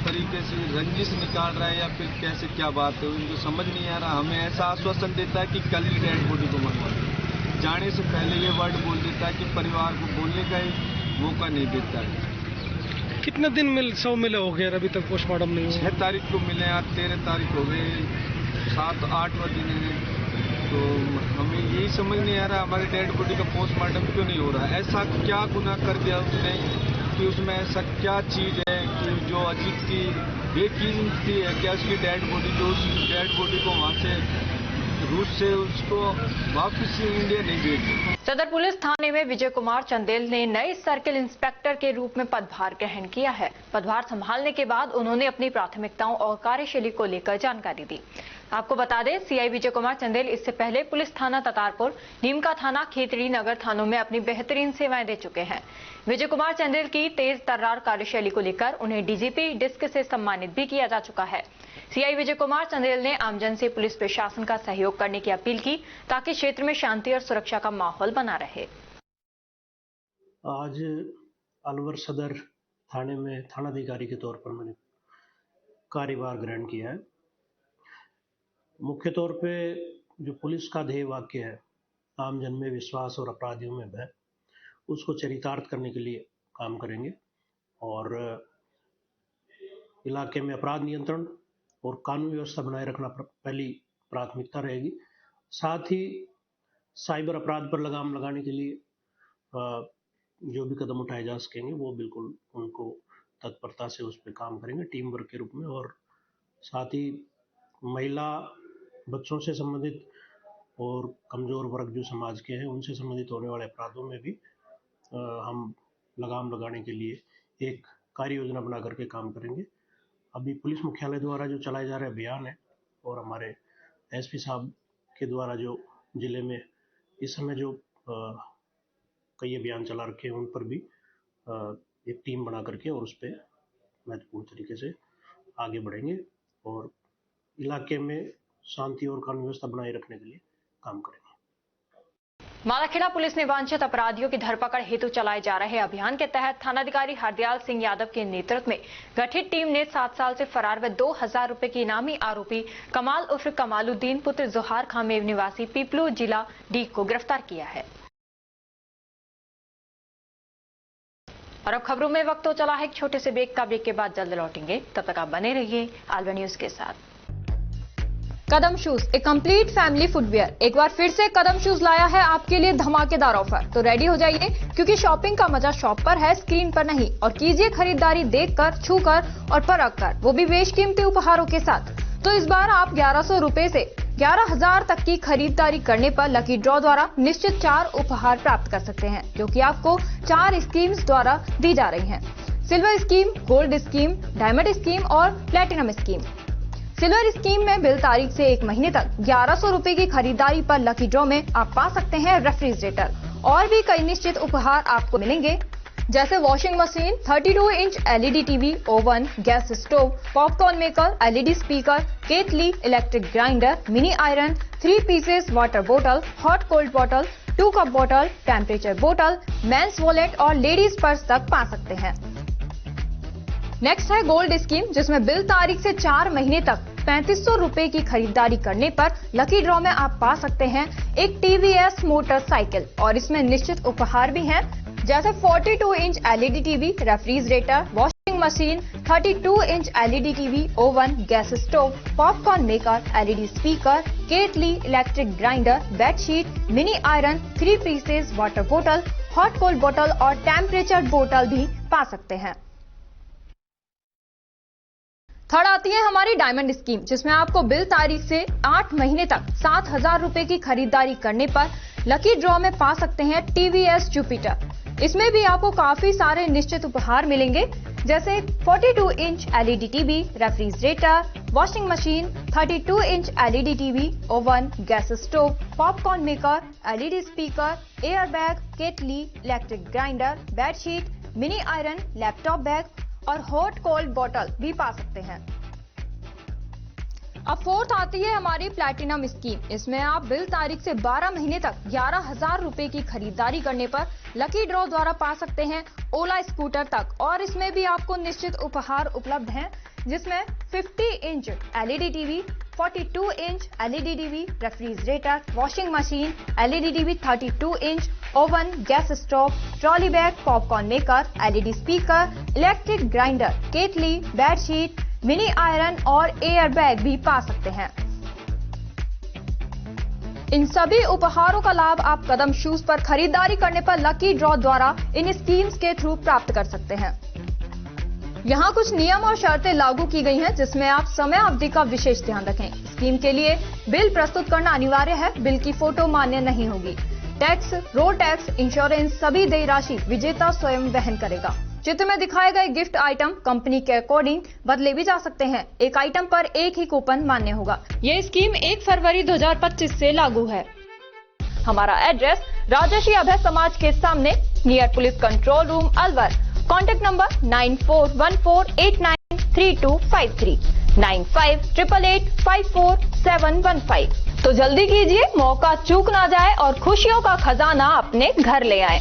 तरीके से रंजिश निकाल रहा है या फिर कैसे क्या बात है, उनको समझ नहीं आ रहा। हमें ऐसा आश्वासन देता है कि कल ही डेड बॉडी को मंगवा दें, जाने से पहले ये वर्ड बोल देता है कि परिवार को बोलने का ही मौका नहीं देता है। कितने दिन शव मिले हो गए अभी तक पोस्टमार्टम नहीं हुआ? 6 तारीख को मिले, आज 13 तारीख हो गई, 7-8वां दिन है। तो हमें यही समझ नहीं आ रहा हमारे डेड बॉडी का पोस्टमार्टम क्यों नहीं हो रहा है। ऐसा क्या गुनाह कर दिया उसने कि उसमें ऐसा क्या चीज़ है कि जो अजीत की बेकीमती है, क्या उसकी डेड बॉडी, जो उस डेड बॉडी को वहाँ से रूस से उसको वापस इंडिया नहीं भेजी। सदर पुलिस थाने में विजय कुमार चंदेल ने नए सर्किल इंस्पेक्टर के रूप में पदभार ग्रहण किया है। पदभार संभालने के बाद उन्होंने अपनी प्राथमिकताओं और कार्यशैली को लेकर जानकारी दी। आपको बता दें, सीआई विजय कुमार चंदेल इससे पहले पुलिस थाना ततारपुर, नीमका थाना, खेतड़ी नगर थानों में अपनी बेहतरीन सेवाएं दे चुके हैं। विजय कुमार चंदेल की तेज तर्रार कार्यशैली को लेकर उन्हें डीजीपी डिस्क से सम्मानित भी किया जा चुका है। सीआई विजय कुमार चंदेल ने आमजन से पुलिस प्रशासन का सहयोग करने की अपील की ताकि क्षेत्र में शांति और सुरक्षा का माहौल बना रहे। आज अलवर सदर थाने में थानाधिकारी के तौर पर मैंने कार्यभार ग्रहण किया है। मुख्य तौर पे जो पुलिस का ध्येय वाक्य है, आमजन में विश्वास और अपराधियों में भय, उसको चरितार्थ करने के लिए काम करेंगे और इलाके में अपराध नियंत्रण और कानून व्यवस्था बनाए रखना पहली प्राथमिकता रहेगी। साथ ही साइबर अपराध पर लगाम लगाने के लिए जो भी कदम उठाए जा सकेंगे वो बिल्कुल उनको तत्परता से उस पर काम करेंगे टीम वर्क के रूप में। और साथ ही महिला, बच्चों से संबंधित और कमज़ोर वर्ग जो समाज के हैं उनसे संबंधित होने वाले अपराधों में भी हम लगाम लगाने के लिए एक कार्य योजना बना करके काम करेंगे। अभी पुलिस मुख्यालय द्वारा जो चलाए जा रहे अभियान है और हमारे एसपी साहब के द्वारा जो जिले में इस समय जो कई अभियान चला रखे हैं उन पर भी एक टीम बना करके और उस पर महत्वपूर्ण तरीके से आगे बढ़ेंगे और इलाके में शांति और कानून व्यवस्था बनाए रखने के लिए काम करेंगे। मालाखेड़ा पुलिस ने वांछित अपराधियों की धरपकड़ हेतु चलाए जा रहे अभियान के तहत थानाधिकारी हरदयाल सिंह यादव के नेतृत्व में गठित टीम ने 7 साल से फरार व 2000 रुपए की इनामी आरोपी कमाल उर्फ कमालुद्दीन पुत्र जोहार खामेव निवासी पीपलू जिला डीग को गिरफ्तार किया है। और अब खबरों में वक्त हो चला है एक छोटे से ब्रेक का। ब्रेक के बाद जल्द लौटेंगे, तब तक आप बने रहिए आल्वा न्यूज के साथ। कदम शूज, एक कंप्लीट फैमिली फुटवियर, एक बार फिर से कदम शूज लाया है आपके लिए धमाकेदार ऑफर। तो रेडी हो जाइए क्योंकि शॉपिंग का मजा शॉप पर है, स्क्रीन पर नहीं। और कीजिए खरीदारी देखकर, छूकर और परख कर, वो भी बेशकीमती उपहारों के साथ। तो इस बार आप 1100 रुपए से 11,000 तक की खरीदारी करने पर लकी ड्रॉ द्वारा निश्चित 4 उपहार प्राप्त कर सकते हैं, जो कि आपको 4 स्कीम्स द्वारा दी जा रही हैं। Silver scheme, gold scheme, diamond scheme और प्लेटिनम स्कीम। सिल्वर स्कीम में बिल तारीख से 1 महीने तक 1100 रुपए की खरीदारी पर लकी ड्रॉ में आप पा सकते हैं रेफ्रिजरेटर और भी कई निश्चित उपहार आपको मिलेंगे। जैसे washing machine, 32 inch LED TV, oven, gas stove, popcorn maker, LED speaker, केतली, electric grinder, mini iron, 3 pieces water बोतल, हॉट कोल्ड बोतल, 2 कप बोतल, टेम्परेचर बोतल, मेंस वॉलेट और लेडीज पर्स तक पा सकते हैं। नेक्स्ट है गोल्ड स्कीम, जिसमें बिल तारीख से 4 महीने तक 3500 रुपए की खरीदारी करने पर लकी ड्रॉ में आप पा सकते हैं एक TVS मोटरसाइकिल और इसमें निश्चित उपहार भी हैं, जैसे 42 inch LED TV, refrigerator, washing machine, 32 inch LED TV, oven, gas stove, popcorn maker, LED speaker, केटली, electric grinder, bedsheet, mini iron, 3 pieces water बोतल, हॉट कोल्ड बोतल और टेम्परेचर बोतल भी पा सकते हैं। थर्ड आती है हमारी डायमंड स्कीम, जिसमें आपको बिल तारीख से 8 महीने तक 7000 रुपए की खरीदारी करने पर लकी ड्रॉ में पा सकते हैं TVS जुपिटर। इसमें भी आपको काफी सारे निश्चित उपहार मिलेंगे, जैसे 42 inch LED TV, refrigerator, washing machine, 32 inch LED TV, oven, gas stove, popcorn maker, LED speaker, air bag, केटली, electric grinder, bedsheet, mini iron, laptop bag और हॉट कोल्ड बोतल भी पा सकते हैं। अब फोर्थ आती है हमारी प्लैटिनम स्कीम। इसमें आप बिल तारीख से 12 महीने तक 11000 रुपए की खरीदारी करने पर लकी ड्रॉ द्वारा पा सकते हैं ओला स्कूटर तक और इसमें भी आपको निश्चित उपहार उपलब्ध हैं, जिसमें 50 inch LED TV, 42 inch LED TV, refrigerator, washing machine, LED TV, 32 inch, oven, gas stove, trolley bag, popcorn maker, LED speaker, electric grinder, केटली, बेडशीट, मिनी आयरन और एयर बैग भी पा सकते हैं। इन सभी उपहारों का लाभ आप कदम शूज पर खरीदारी करने पर लकी ड्रॉ द्वारा इन स्कीम्स के थ्रू प्राप्त कर सकते हैं। यहाँ कुछ नियम और शर्तें लागू की गई हैं, जिसमें आप समय अवधि का विशेष ध्यान रखें। स्कीम के लिए बिल प्रस्तुत करना अनिवार्य है। बिल की फोटो मान्य नहीं होगी। टैक्स, रोड टैक्स, इंश्योरेंस सभी देय राशि विजेता स्वयं वहन करेगा। चित्र में दिखाए गए गिफ्ट आइटम कंपनी के अकॉर्डिंग बदले भी जा सकते हैं। एक आइटम पर एक ही कूपन मान्य होगा। ये स्कीम 1 फरवरी 2025 से लागू है। हमारा एड्रेस राजर्षि अभय समाज के सामने, near police control room, Alwar. Contact number 9414893253, 9588854715। तो जल्दी कीजिए, मौका चूक ना जाए और खुशियों का खजाना अपने घर ले आए।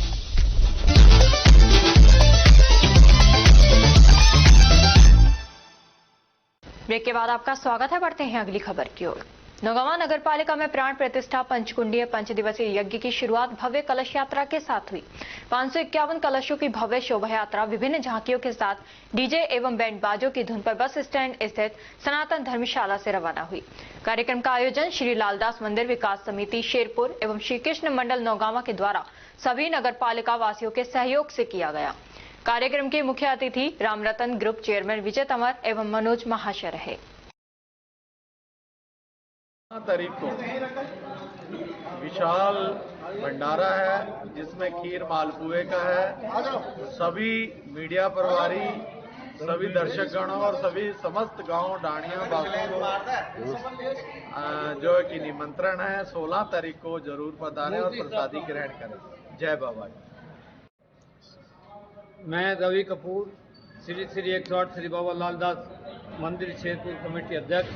ब्रेक के बाद आपका स्वागत है। बढ़ते हैं अगली खबर की ओर। नौगांवा नगर पालिका में प्राण प्रतिष्ठा पंचकुंडीय 5 दिवसीय यज्ञ की शुरुआत भव्य कलश यात्रा के साथ हुई। 551 कलशों की भव्य शोभा यात्रा विभिन्न झांकियों के साथ डीजे एवं बैंड बाजों की धुन पर बस स्टैंड स्थित सनातन धर्मशाला से रवाना हुई। कार्यक्रम का आयोजन श्री लालदास मंदिर विकास समिति शेरपुर एवं श्री कृष्ण मंडल नौगांवा के द्वारा सभी नगर पालिका वासियों के सहयोग से किया गया। कार्यक्रम के मुख्य अतिथि रामरतन ग्रुप चेयरमैन विजय तंवर एवं मनोज महाशय रहे। तारीख को विशाल भंडारा है, जिसमें खीर मालपुए का है। सभी मीडिया प्रभारी, सभी दर्शकगण और सभी समस्त गांव डाणिया बासों को जो कि निमंत्रण है 16 तारीख को जरूर पधारें और प्रसादी ग्रहण करें। जय बाबा। मैं रवि कपूर, श्री 108 श्री बाबा लालदास मंदिर शेरपुर कमेटी अध्यक्ष।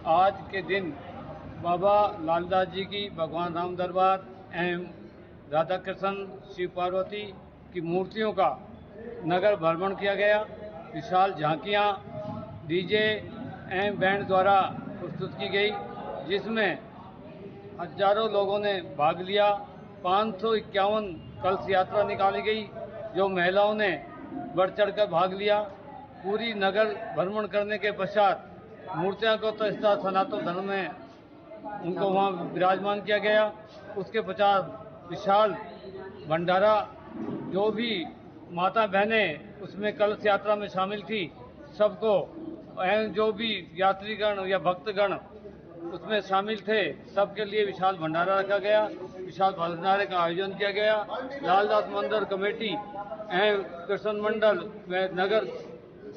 आज के दिन बाबा लालदास जी की भगवान राम दरबार एवं राधा कृष्ण शिव पार्वती की मूर्तियों का नगर भ्रमण किया गया। विशाल झांकियां डीजे एवं बैंड द्वारा प्रस्तुत की गई, जिसमें हजारों लोगों ने भाग लिया। 551 कलश यात्रा निकाली गई, जो महिलाओं ने बढ़ चढ़कर भाग लिया। पूरी नगर भ्रमण करने के पश्चात मूर्तियों को तो सनातन धर्म में उनको वहाँ विराजमान किया गया। उसके पश्चात विशाल भंडारा, जो भी माता बहनें उसमें कलश यात्रा में शामिल थी, सबको एवं जो भी यात्रीगण या भक्तगण उसमें शामिल थे, सबके लिए विशाल भंडारा रखा गया। विशाल भंडारे का आयोजन किया गया। लालदास मंदिर कमेटी एवं कृष्ण मंडल व नगर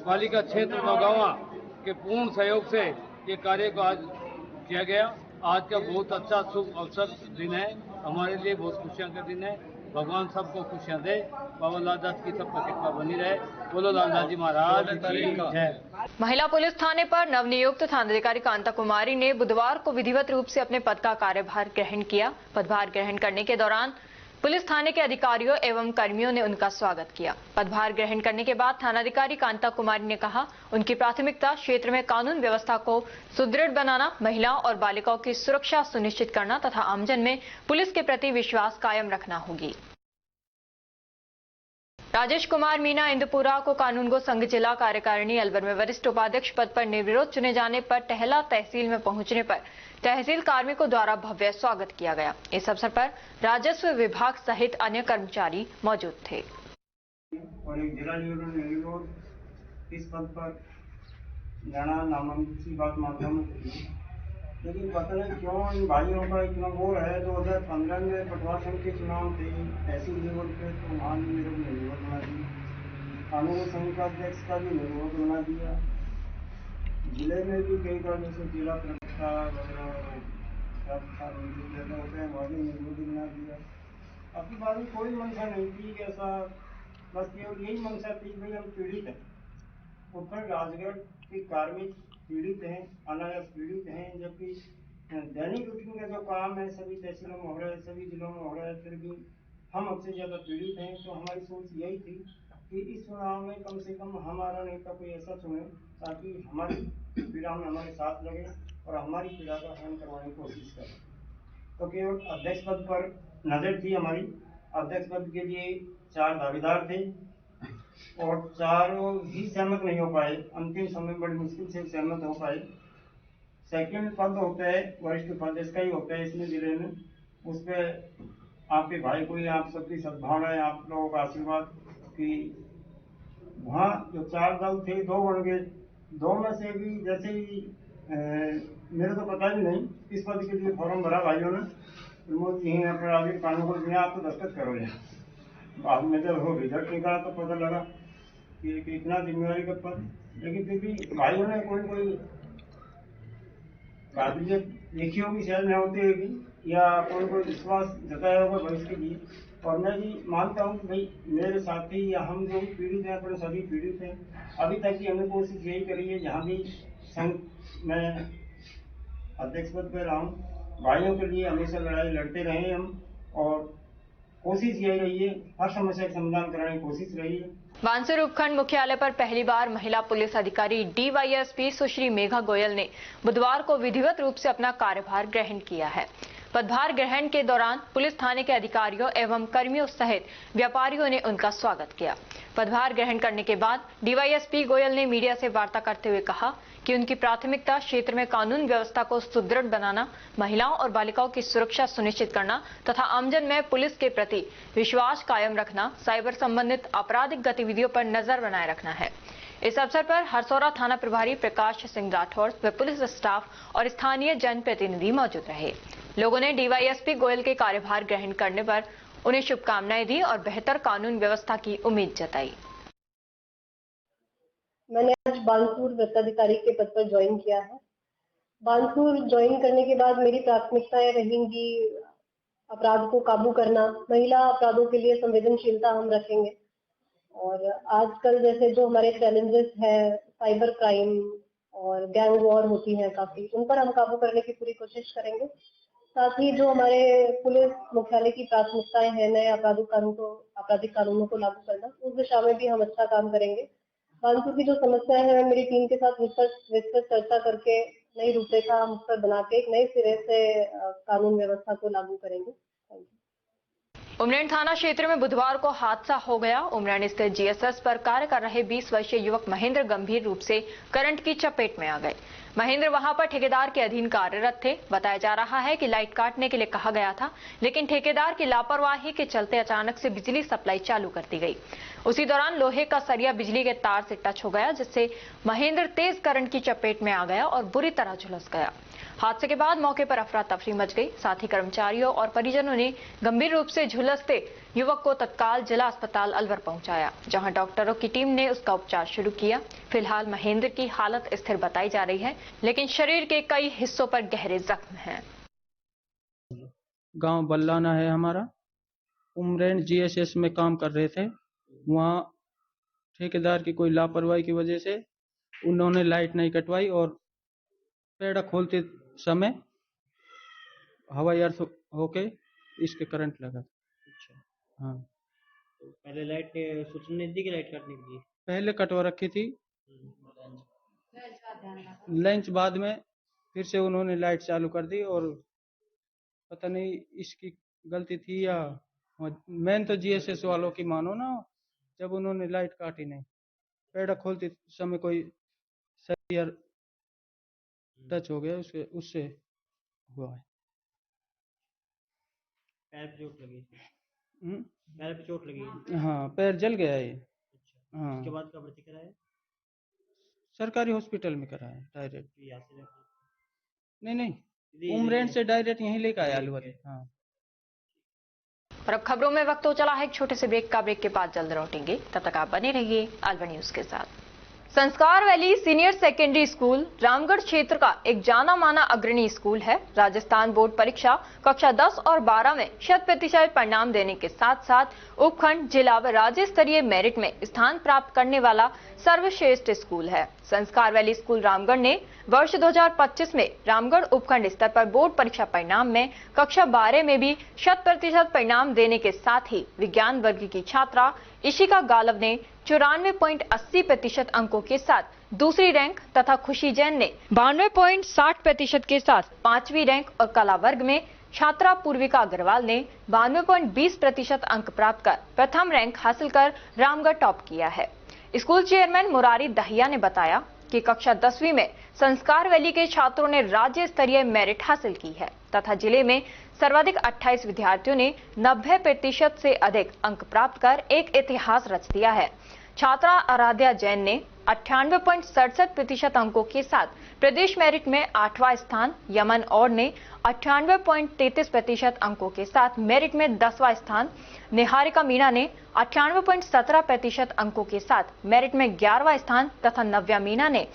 पालिका क्षेत्र नौगांवा के पूर्ण सहयोग से ये कार्य को आज किया गया। आज का बहुत अच्छा शुभ अवसर दिन है, हमारे लिए बहुत खुशियां का दिन है। भगवान सबको खुशियाँ दे। बाबा लालदास की सबको कृपा बनी रहे। बोलो लालदास जी महाराज की जय। महिला पुलिस थाने पर नवनियुक्त थानाधिकारी कांता कुमारी ने बुधवार को विधिवत रूप से अपने पद का कार्यभार ग्रहण किया। पदभार ग्रहण करने के दौरान पुलिस थाने के अधिकारियों एवं कर्मियों ने उनका स्वागत किया। पदभार ग्रहण करने के बाद थानाधिकारी कांता कुमारी ने कहा, उनकी प्राथमिकता क्षेत्र में कानून व्यवस्था को सुदृढ़ बनाना, महिलाओं और बालिकाओं की सुरक्षा सुनिश्चित करना तथा आमजन में पुलिस के प्रति विश्वास कायम रखना होगी। राजेश कुमार मीना इंदुपुरा को कानूनगो संघ जिला कार्यकारिणी अलवर में वरिष्ठ उपाध्यक्ष पद पर निर्विरोध चुने जाने पर टहला तहसील में पहुंचने पर तहसील कार्मिकों द्वारा भव्य स्वागत किया गया। इस अवसर पर राजस्व विभाग सहित अन्य कर्मचारी मौजूद थे। और एक जिला निर्विरोध इस पद पर जाना नामांकित की बात मानता हूँ, लेकिन पता नहीं क्यों इन भाइयों का इतना गोर है। 2015 में पटवार संघ के चुनाव थे तहसील लेवल पे, तो वहाँ भी मेरे को निर्विरोध बना दिया। कानून संघ का अध्यक्ष का भी निर्विरोध बना दिया। जिले में भी कई बार जैसे जिला प्रवक्ता वगैरह होते हैं वहाँ भी निर्विरोध बना दिया। आपकी बात में कोई मंशा नहीं थी ऐसा, बस केवल यही मंशा थी कि भाई हम पीड़ित हैं। उत्तर राजगढ़ के कार्मिक पीड़ित हैं, अनायास पीड़ित हैं, जबकि दैनिक रूटीन का जो काम है सभी तहसीलों में हो रहा है, सभी जिलों में हो रहा है, फिर भी हम सबसे ज़्यादा पीड़ित हैं। तो हमारी सोच यही थी कि इस चुनाव में कम से कम हमारा नेता कोई ऐसा चुने ताकि हमारी पीड़ा में हमारे साथ लगे और हमारी पीड़ा का हल करवाने की कोशिश करें। तो केवल अध्यक्ष पद पर नज़र थी हमारी। अध्यक्ष पद के लिए 4 दावेदार थे और चारों ही सहमत नहीं हो पाए। अंतिम समय बड़ी मुश्किल से सहमत हो पाए। सेकंड पद होता है वरिष्ठ उपाध्यक्ष का ही होता है इसमें जिले में। उस पर आपके भाई को, आप सबकी सद्भावना है, आप लोगों का आशीर्वाद कि वहाँ जो 4 दल थे 2 बन गए। 2 में से भी जैसे ही मेरे तो पता ही नहीं इस पद के लिए फॉर्म भरा भाइयों ने, प्रमोद जी हैं अपराधिक कानून को दिया, आप तो दस्तखत करो यार। बाद में जब हो रिजल्ट निकाला तो पता लगा कि इतना जिम्मेवारी का पद, लेकिन फिर भी भाइयों ने कोई काबिलियत देखी होगी, शायद नहीं होती होगी, या कोई विश्वास जताया होगा भविष्य के लिए। और मैं भी मानता हूँ कि भाई मेरे साथी या हम जो भी पीड़ित हैं अपने सभी पीड़ित हैं। अभी तक की हमने कोशिश यही करी है, जहाँ भी संघ में अध्यक्ष पद पर रहा हूँ, भाइयों के लिए हमेशा लड़ाई लड़ते रहे हम, और कोशिश यही रही है, हर समस्या का समाधान कराने की कोशिश रही है। बानसूर उपखंड मुख्यालय पर पहली बार महिला पुलिस अधिकारी DYSP सुश्री मेघा गोयल ने बुधवार को विधिवत रूप से अपना कार्यभार ग्रहण किया है। पदभार ग्रहण के दौरान पुलिस थाने के अधिकारियों एवं कर्मियों सहित व्यापारियों ने उनका स्वागत किया। पदभार ग्रहण करने के बाद DYSP गोयल ने मीडिया से वार्ता करते हुए कहा कि उनकी प्राथमिकता क्षेत्र में कानून व्यवस्था को सुदृढ़ बनाना, महिलाओं और बालिकाओं की सुरक्षा सुनिश्चित करना तथा आमजन में पुलिस के प्रति विश्वास कायम रखना, साइबर संबंधित आपराधिक गतिविधियों पर नजर बनाए रखना है। इस अवसर पर हरसौरा थाना प्रभारी प्रकाश सिंह राठौर व पुलिस स्टाफ और स्थानीय जनप्रतिनिधि मौजूद रहे। लोगों ने DYSP गोयल के कार्यभार ग्रहण करने पर उन्हें शुभकामनाएं दी और बेहतर कानून व्यवस्था की उम्मीद जताई। मैंने आज बानसूर वृत्ताधिकारी के पद पर ज्वाइन किया है। बानसूर ज्वाइन करने के बाद मेरी प्राथमिकताएं रहेंगी अपराध को काबू करना, महिला अपराधों के लिए संवेदनशीलता हम रखेंगे, और आजकल जैसे जो हमारे चैलेंजेस हैं, साइबर क्राइम और गैंग वॉर होती है काफी, उन पर हम काबू करने की पूरी कोशिश करेंगे। साथ ही जो हमारे पुलिस मुख्यालय की प्राथमिकताएं हैं, नए आपराधिक कानूनों को लागू करना, उस दिशा में भी हम अच्छा काम करेंगे। बानसूर की जो समस्याएं हैं, मेरी टीम के साथ विस्तृत चर्चा करके नई रूपरेखा हम उस पर बना के एक नए सिरे से कानून व्यवस्था को लागू करेंगे। उमरेड थाना क्षेत्र में बुधवार को हादसा हो गया। उमरेड स्थित GSS पर कार्य कर रहे 20 वर्षीय युवक महेंद्र गंभीर रूप से करंट की चपेट में आ गए। महेंद्र वहां पर ठेकेदार के अधीन कार्यरत थे। बताया जा रहा है कि लाइट काटने के लिए कहा गया था, लेकिन ठेकेदार की लापरवाही के चलते अचानक से बिजली सप्लाई चालू कर दी गई। उसी दौरान लोहे का सरिया बिजली के तार से टच हो गया, जिससे महेंद्र तेज करंट की चपेट में आ गया और बुरी तरह झुलस गया। हादसे के बाद मौके पर अफरा तफरी मच गई। साथ ही कर्मचारियों और परिजनों ने गंभीर रूप से झुलसते युवक को तत्काल जिला अस्पताल अलवर पहुंचाया, जहां डॉक्टरों की टीम ने उसका उपचार शुरू किया। फिलहाल महेंद्र की हालत स्थिर बताई जा रही है, लेकिन शरीर के कई हिस्सों पर गहरे जख्म हैं। गांव बल्लाना है हमारा, उमरेंड जीएसएस में काम कर रहे थे। वहाँ ठेकेदार की कोई लापरवाही की वजह से उन्होंने लाइट नहीं कटवाई और पेड़ा खोलते समय हवाई अर्थ होके इसके करंट लगा। अच्छा, हाँ, तो पहले लाइट सूचना नहीं दी कि लाइट काटने के लिए? पहले कटवा रखी थी, लंच बाद में फिर से उन्होंने लाइट चालू कर दी और पता नहीं इसकी गलती थी या मेन तो जीएसएस वालों की मानो ना, जब उन्होंने लाइट काटी नहीं, पेड़ा खोलते समय कोई सही टच हो गया उससे हुआ है। पैर पे चोट लगी? पैर पे चोट लगी? हाँ, पैर जल गया है। अच्छा, हाँ, उसके बाद कहाँ भर्ती कराया? सरकारी हॉस्पिटल में कराया डायरेक्ट। यहाँ से नहीं, उमरेंड से डायरेक्ट यहीं लेकर आया अलवर। हाँ। और अब खबरों में वक्त हो चला है एक छोटे से ब्रेक का। ब्रेक के बाद जल्द लौटेंगे, तब तक आप बने रहिए अलवर न्यूज के साथ। संस्कार valley senior secondary school Ramgarh क्षेत्र का एक जाना माना अग्रणी स्कूल है। राजस्थान बोर्ड परीक्षा कक्षा 10 और 12 में 100% परिणाम देने के साथ साथ उपखंड, जिला व राज्य स्तरीय मेरिट में स्थान प्राप्त करने वाला सर्वश्रेष्ठ स्कूल है। संस्कार वैली स्कूल रामगढ़ ने वर्ष 2025 में रामगढ़ उपखंड स्तर पर बोर्ड परीक्षा परिणाम में कक्षा 12 में भी 100% परिणाम देने के साथ ही विज्ञान वर्ग की छात्रा इशिका गालव ने 94.80% अंकों के साथ दूसरी रैंक तथा खुशी जैन ने 92.60% के साथ 5वीं रैंक और कला वर्ग में छात्रा पूर्विका अग्रवाल ने 92.20% अंक प्राप्त कर प्रथम रैंक हासिल कर रामगढ़ टॉप किया है। स्कूल चेयरमैन मुरारी दहिया ने बताया कि कक्षा 10वीं में संस्कार वैली के छात्रों ने राज्य स्तरीय मेरिट हासिल की है तथा जिले में सर्वाधिक 28 विद्यार्थियों ने 90% से अधिक अंक प्राप्त कर एक इतिहास रच दिया है। छात्रा आराध्या जैन ने 98.67% अंकों के साथ प्रदेश मेरिट में 8वां स्थान, यमन और ने 98.33% अंकों के साथ मेरिट में 10वां स्थान, निहारिका मीणा ने 98.17% अंकों के साथ मेरिट में 11वां स्थान तथा नव्या मीणा ने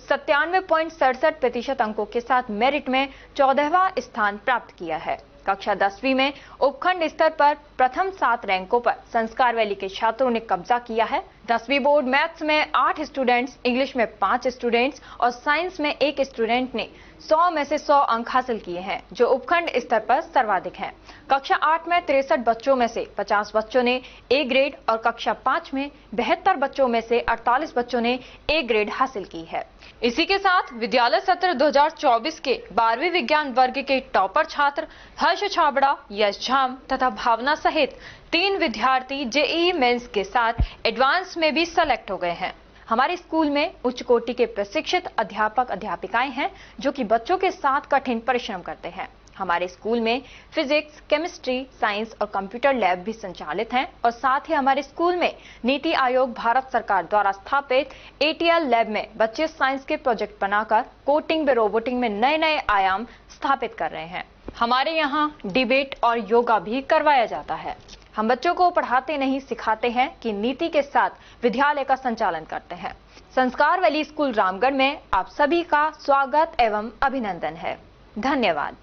97.67% अंकों के साथ मेरिट में 14वां स्थान प्राप्त किया है। कक्षा 10वीं में उपखंड स्तर पर प्रथम 7 रैंकों पर संस्कार वैली के छात्रों ने कब्जा किया है। 10वीं बोर्ड मैथ्स में 8 स्टूडेंट्स, इंग्लिश में 5 स्टूडेंट्स और साइंस में 1 स्टूडेंट ने 100 में से 100 अंक हासिल किए हैं, जो उपखंड स्तर पर सर्वाधिक हैं। कक्षा 8 में 63 बच्चों में से 50 बच्चों ने ए ग्रेड और कक्षा 5 में 72 बच्चों में से 48 बच्चों ने ए ग्रेड हासिल की है। इसी के साथ विद्यालय सत्र 2024 के 12वीं विज्ञान वर्ग के टॉपर छात्र हर्ष छाबड़ा, यश झाम तथा भावना सहित 3 विद्यार्थी जेईई मेंस के साथ एडवांस में भी सेलेक्ट हो गए हैं। हमारे स्कूल में उच्च कोटि के प्रशिक्षित अध्यापक अध्यापिकाएं हैं जो कि बच्चों के साथ कठिन परिश्रम करते हैं। हमारे स्कूल में फिजिक्स, केमिस्ट्री, साइंस और कंप्यूटर लैब भी संचालित हैं और साथ ही हमारे स्कूल में नीति आयोग भारत सरकार द्वारा स्थापित ATL लैब में बच्चे साइंस के प्रोजेक्ट बनाकर कोडिंग व रोबोटिंग में नए नए आयाम स्थापित कर रहे हैं। हमारे यहाँ डिबेट और योगा भी करवाया जाता है। हम बच्चों को पढ़ाते नहीं सिखाते हैं कि नीति के साथ विद्यालय का संचालन करते हैं। संस्कार वैली स्कूल रामगढ़ में आप सभी का स्वागत एवं अभिनंदन है। धन्यवाद।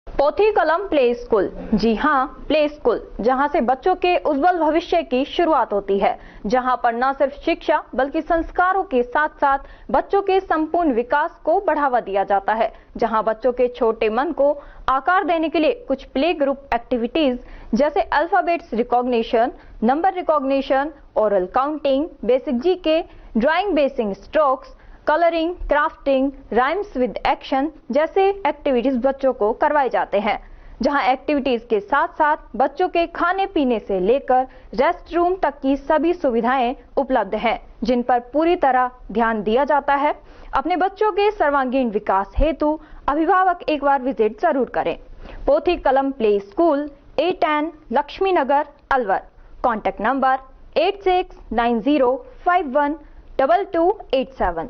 पोथी कलम प्ले स्कूल, जी हाँ, प्ले स्कूल, जहाँ से बच्चों के उज्जवल भविष्य की शुरुआत होती है, जहाँ पर न सिर्फ शिक्षा बल्कि संस्कारों के साथ साथ बच्चों के संपूर्ण विकास को बढ़ावा दिया जाता है, जहाँ बच्चों के छोटे मन को आकार देने के लिए कुछ प्ले ग्रुप एक्टिविटीज जैसे alphabets recognition, number recognition, oral counting, basic GK, drawing basic strokes, colouring, crafting, rhymes with action जैसे एक्टिविटीज बच्चों को करवाए जाते हैं, जहां एक्टिविटीज के साथ साथ बच्चों के खाने पीने से लेकर रेस्ट रूम तक की सभी सुविधाएं उपलब्ध हैं, जिन पर पूरी तरह ध्यान दिया जाता है। अपने बच्चों के सर्वांगीण विकास हेतु अभिभावक एक बार विजिट जरूर करें। Pothi Kalam play school, A10 Lakshmi Nagar, Alwar. Contact number 8690512287।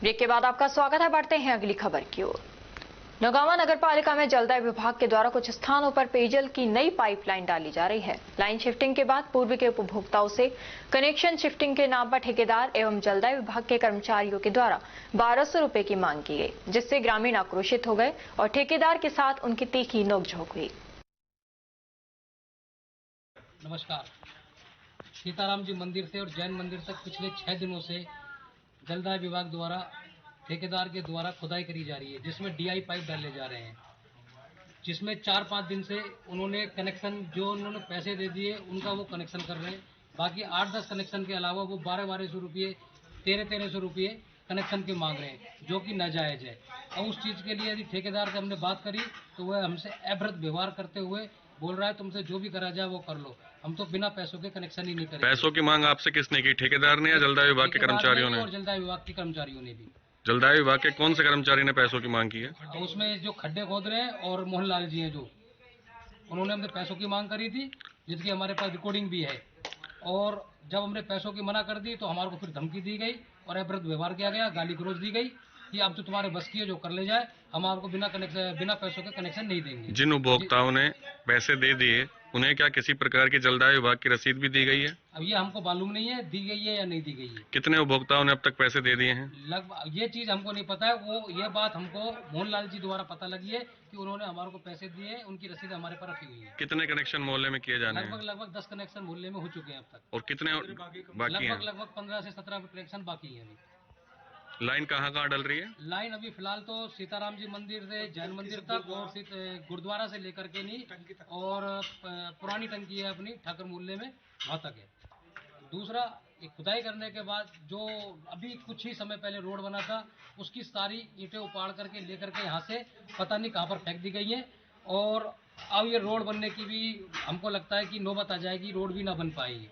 Break के बाद आपका स्वागत है। बढ़ते हैं अगली खबर की ओर। नौगांवा नगर पालिका में जलदाय विभाग के द्वारा कुछ स्थानों पर पेयजल की नई पाइपलाइन डाली जा रही है। लाइन शिफ्टिंग के बाद पूर्व के उपभोक्ताओं से कनेक्शन शिफ्टिंग के नाम पर ठेकेदार एवं जलदाय विभाग के कर्मचारियों के द्वारा 1200 रुपए की मांग की गई, जिससे ग्रामीण आक्रोशित हो गए और ठेकेदार के साथ उनकी तीखी नोकझोंक हुई। नमस्कार। सीताराम जी मंदिर से और जैन मंदिर तक पिछले 6 दिनों से जलदाय विभाग द्वारा ठेकेदार के द्वारा खुदाई करी जा रही है, जिसमें DI पाइप डाले जा रहे हैं, जिसमें 4-5 दिन से उन्होंने कनेक्शन जो उन्होंने पैसे दे दिए उनका वो कनेक्शन कर रहे हैं। बाकी 8-10 कनेक्शन के अलावा वो 1200 रुपये 1300 रुपये कनेक्शन के मांग रहे हैं, जो कि नाजायज़ है। और उस चीज़ के लिए यदि ठेकेदार से हमने बात करी तो वह हमसे अभद्र व्यवहार करते हुए बोल रहा है तुमसे जो भी करा जाए वो कर लो, हम तो बिना पैसों के कनेक्शन ही नहीं करेंगे। पैसों की मांग आपसे किसने की, ठेकेदार ने या जलदाय विभाग के कर्मचारियों ने? और जलदाय विभाग के कर्मचारियों ने भी। जलदाय विभाग के कौन से कर्मचारी ने पैसों की मांग की है? उसमें जो खड्डे खोद रहे हैं और मोहनलाल जी हैं, जो उन्होंने हमसे पैसों की मांग करी थी, जिसकी हमारे पास रिकॉर्डिंग भी है। और जब हमने पैसों की मना कर दी तो हमारे को फिर धमकी दी गई और अभद्र व्यवहार किया गया, गाली गलौज दी गई कि अब तो तुम्हारे बस की है, जो कर ले जाए, हम आपको बिना पैसों के कनेक्शन नहीं देंगे। जिन उपभोक्ताओं ने पैसे दे दिए उन्हें क्या किसी प्रकार की जलदाय विभाग की रसीद भी दी गई है? अब ये हमको मालूम नहीं है दी गई है या नहीं दी गई है। कितने उपभोक्ताओं ने अब तक पैसे दे दिए हैं? लगभग ये चीज हमको नहीं पता है। ये बात हमको मोहनलाल जी द्वारा पता लगी है कि उन्होंने हमारे को पैसे दिए हैं, उनकी रसीद हमारे पर रखी हुई है। कितने कनेक्शन मोहल्ले में किए जाने हैं? लगभग 10 कनेक्शन मोहल्ले में हो चुके हैं अब तक। और कितने बाकी हैं? लगभग 15 से 17 कनेक्शन बाकी है। अभी लाइन कहाँ डल रही है? लाइन अभी फिलहाल तो सीताराम जी मंदिर से जैन मंदिर तक और गुरुद्वारा से लेकर के नहीं, और पुरानी टंकी है अपनी ठाकर मोहल्ले में, वहाँ तक है। दूसरा, एक खुदाई करने के बाद जो अभी कुछ ही समय पहले रोड बना था, उसकी सारी ईंटें उपाड़ करके लेकर के यहाँ से पता नहीं कहाँ पर फेंक दी गई हैं। और अब ये रोड बनने की भी हमको लगता है कि नौबत आ जाएगी, रोड भी ना बन पाएगी।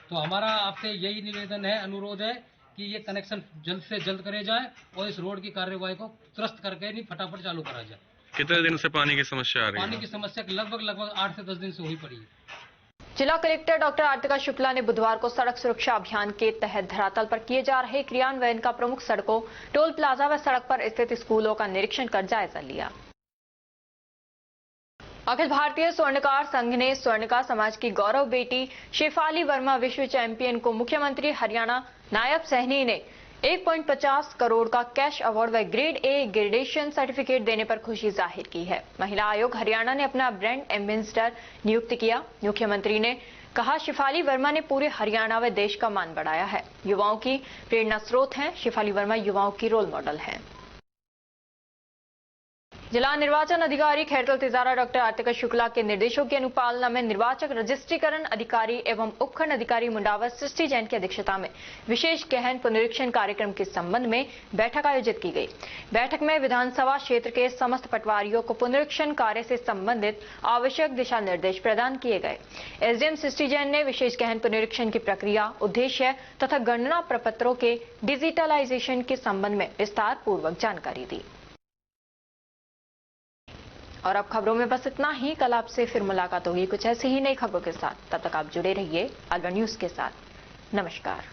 तो हमारा आपसे यही निवेदन है, अनुरोध है कि ये कनेक्शन जल्द से जल्द करे जाए और इस रोड की कार्यवाही को तुरंत करके नहीं फटाफट चालू करा जाए। कितने दिन से पानी की समस्या आ रही है? पानी की समस्या लगभग 8 से 10 दिन से हुई पड़ी है। जिला कलेक्टर डॉक्टर आर्तिका शुक्ला ने बुधवार को सड़क सुरक्षा अभियान के तहत धरातल पर किए जा रहे क्रियान्वयन का प्रमुख सड़कों, टोल प्लाजा व सड़क पर स्थित स्कूलों का निरीक्षण कर जायजा लिया। अखिल भारतीय स्वर्णकार संघ ने स्वर्णकार समाज की गौरव बेटी शेफाली वर्मा विश्व चैंपियन को मुख्यमंत्री हरियाणा नायब सहनी ने 1.50 करोड़ का कैश अवार्ड व ग्रेड ए ग्रेडेशन सर्टिफिकेट देने पर खुशी जाहिर की है। महिला आयोग हरियाणा ने अपना ब्रांड एम्बेसडर नियुक्त किया। मुख्यमंत्री ने कहा, शेफाली वर्मा ने पूरे हरियाणा व देश का मान बढ़ाया है, युवाओं की प्रेरणा स्रोत हैं। शेफाली वर्मा युवाओं की रोल मॉडल हैं। जिला निर्वाचन अधिकारी खैरतल तिजारा डॉक्टर आर्तिका शुक्ला के निर्देशों की अनुपालना में निर्वाचक रजिस्ट्रीकरण अधिकारी एवं उपखंड अधिकारी मुंडावर सृष्टि जैन की अध्यक्षता में विशेष गहन पुनरीक्षण कार्यक्रम के संबंध में बैठक आयोजित की गई। बैठक में विधानसभा क्षेत्र के समस्त पटवारियों को पुनरीक्षण कार्य से संबंधित आवश्यक दिशा निर्देश प्रदान किए गए। एसडीएम सृष्टि जैन ने विशेष गहन पुनरीक्षण की प्रक्रिया, उद्देश्य तथा गणना प्रपत्रों के डिजिटलाइजेशन के संबंध में विस्तार पूर्वक जानकारी दी। और अब खबरों में बस इतना ही। कल आपसे फिर मुलाकात होगी कुछ ऐसी ही नई खबरों के साथ। तब तक आप जुड़े रहिए अलवर न्यूज के साथ। नमस्कार।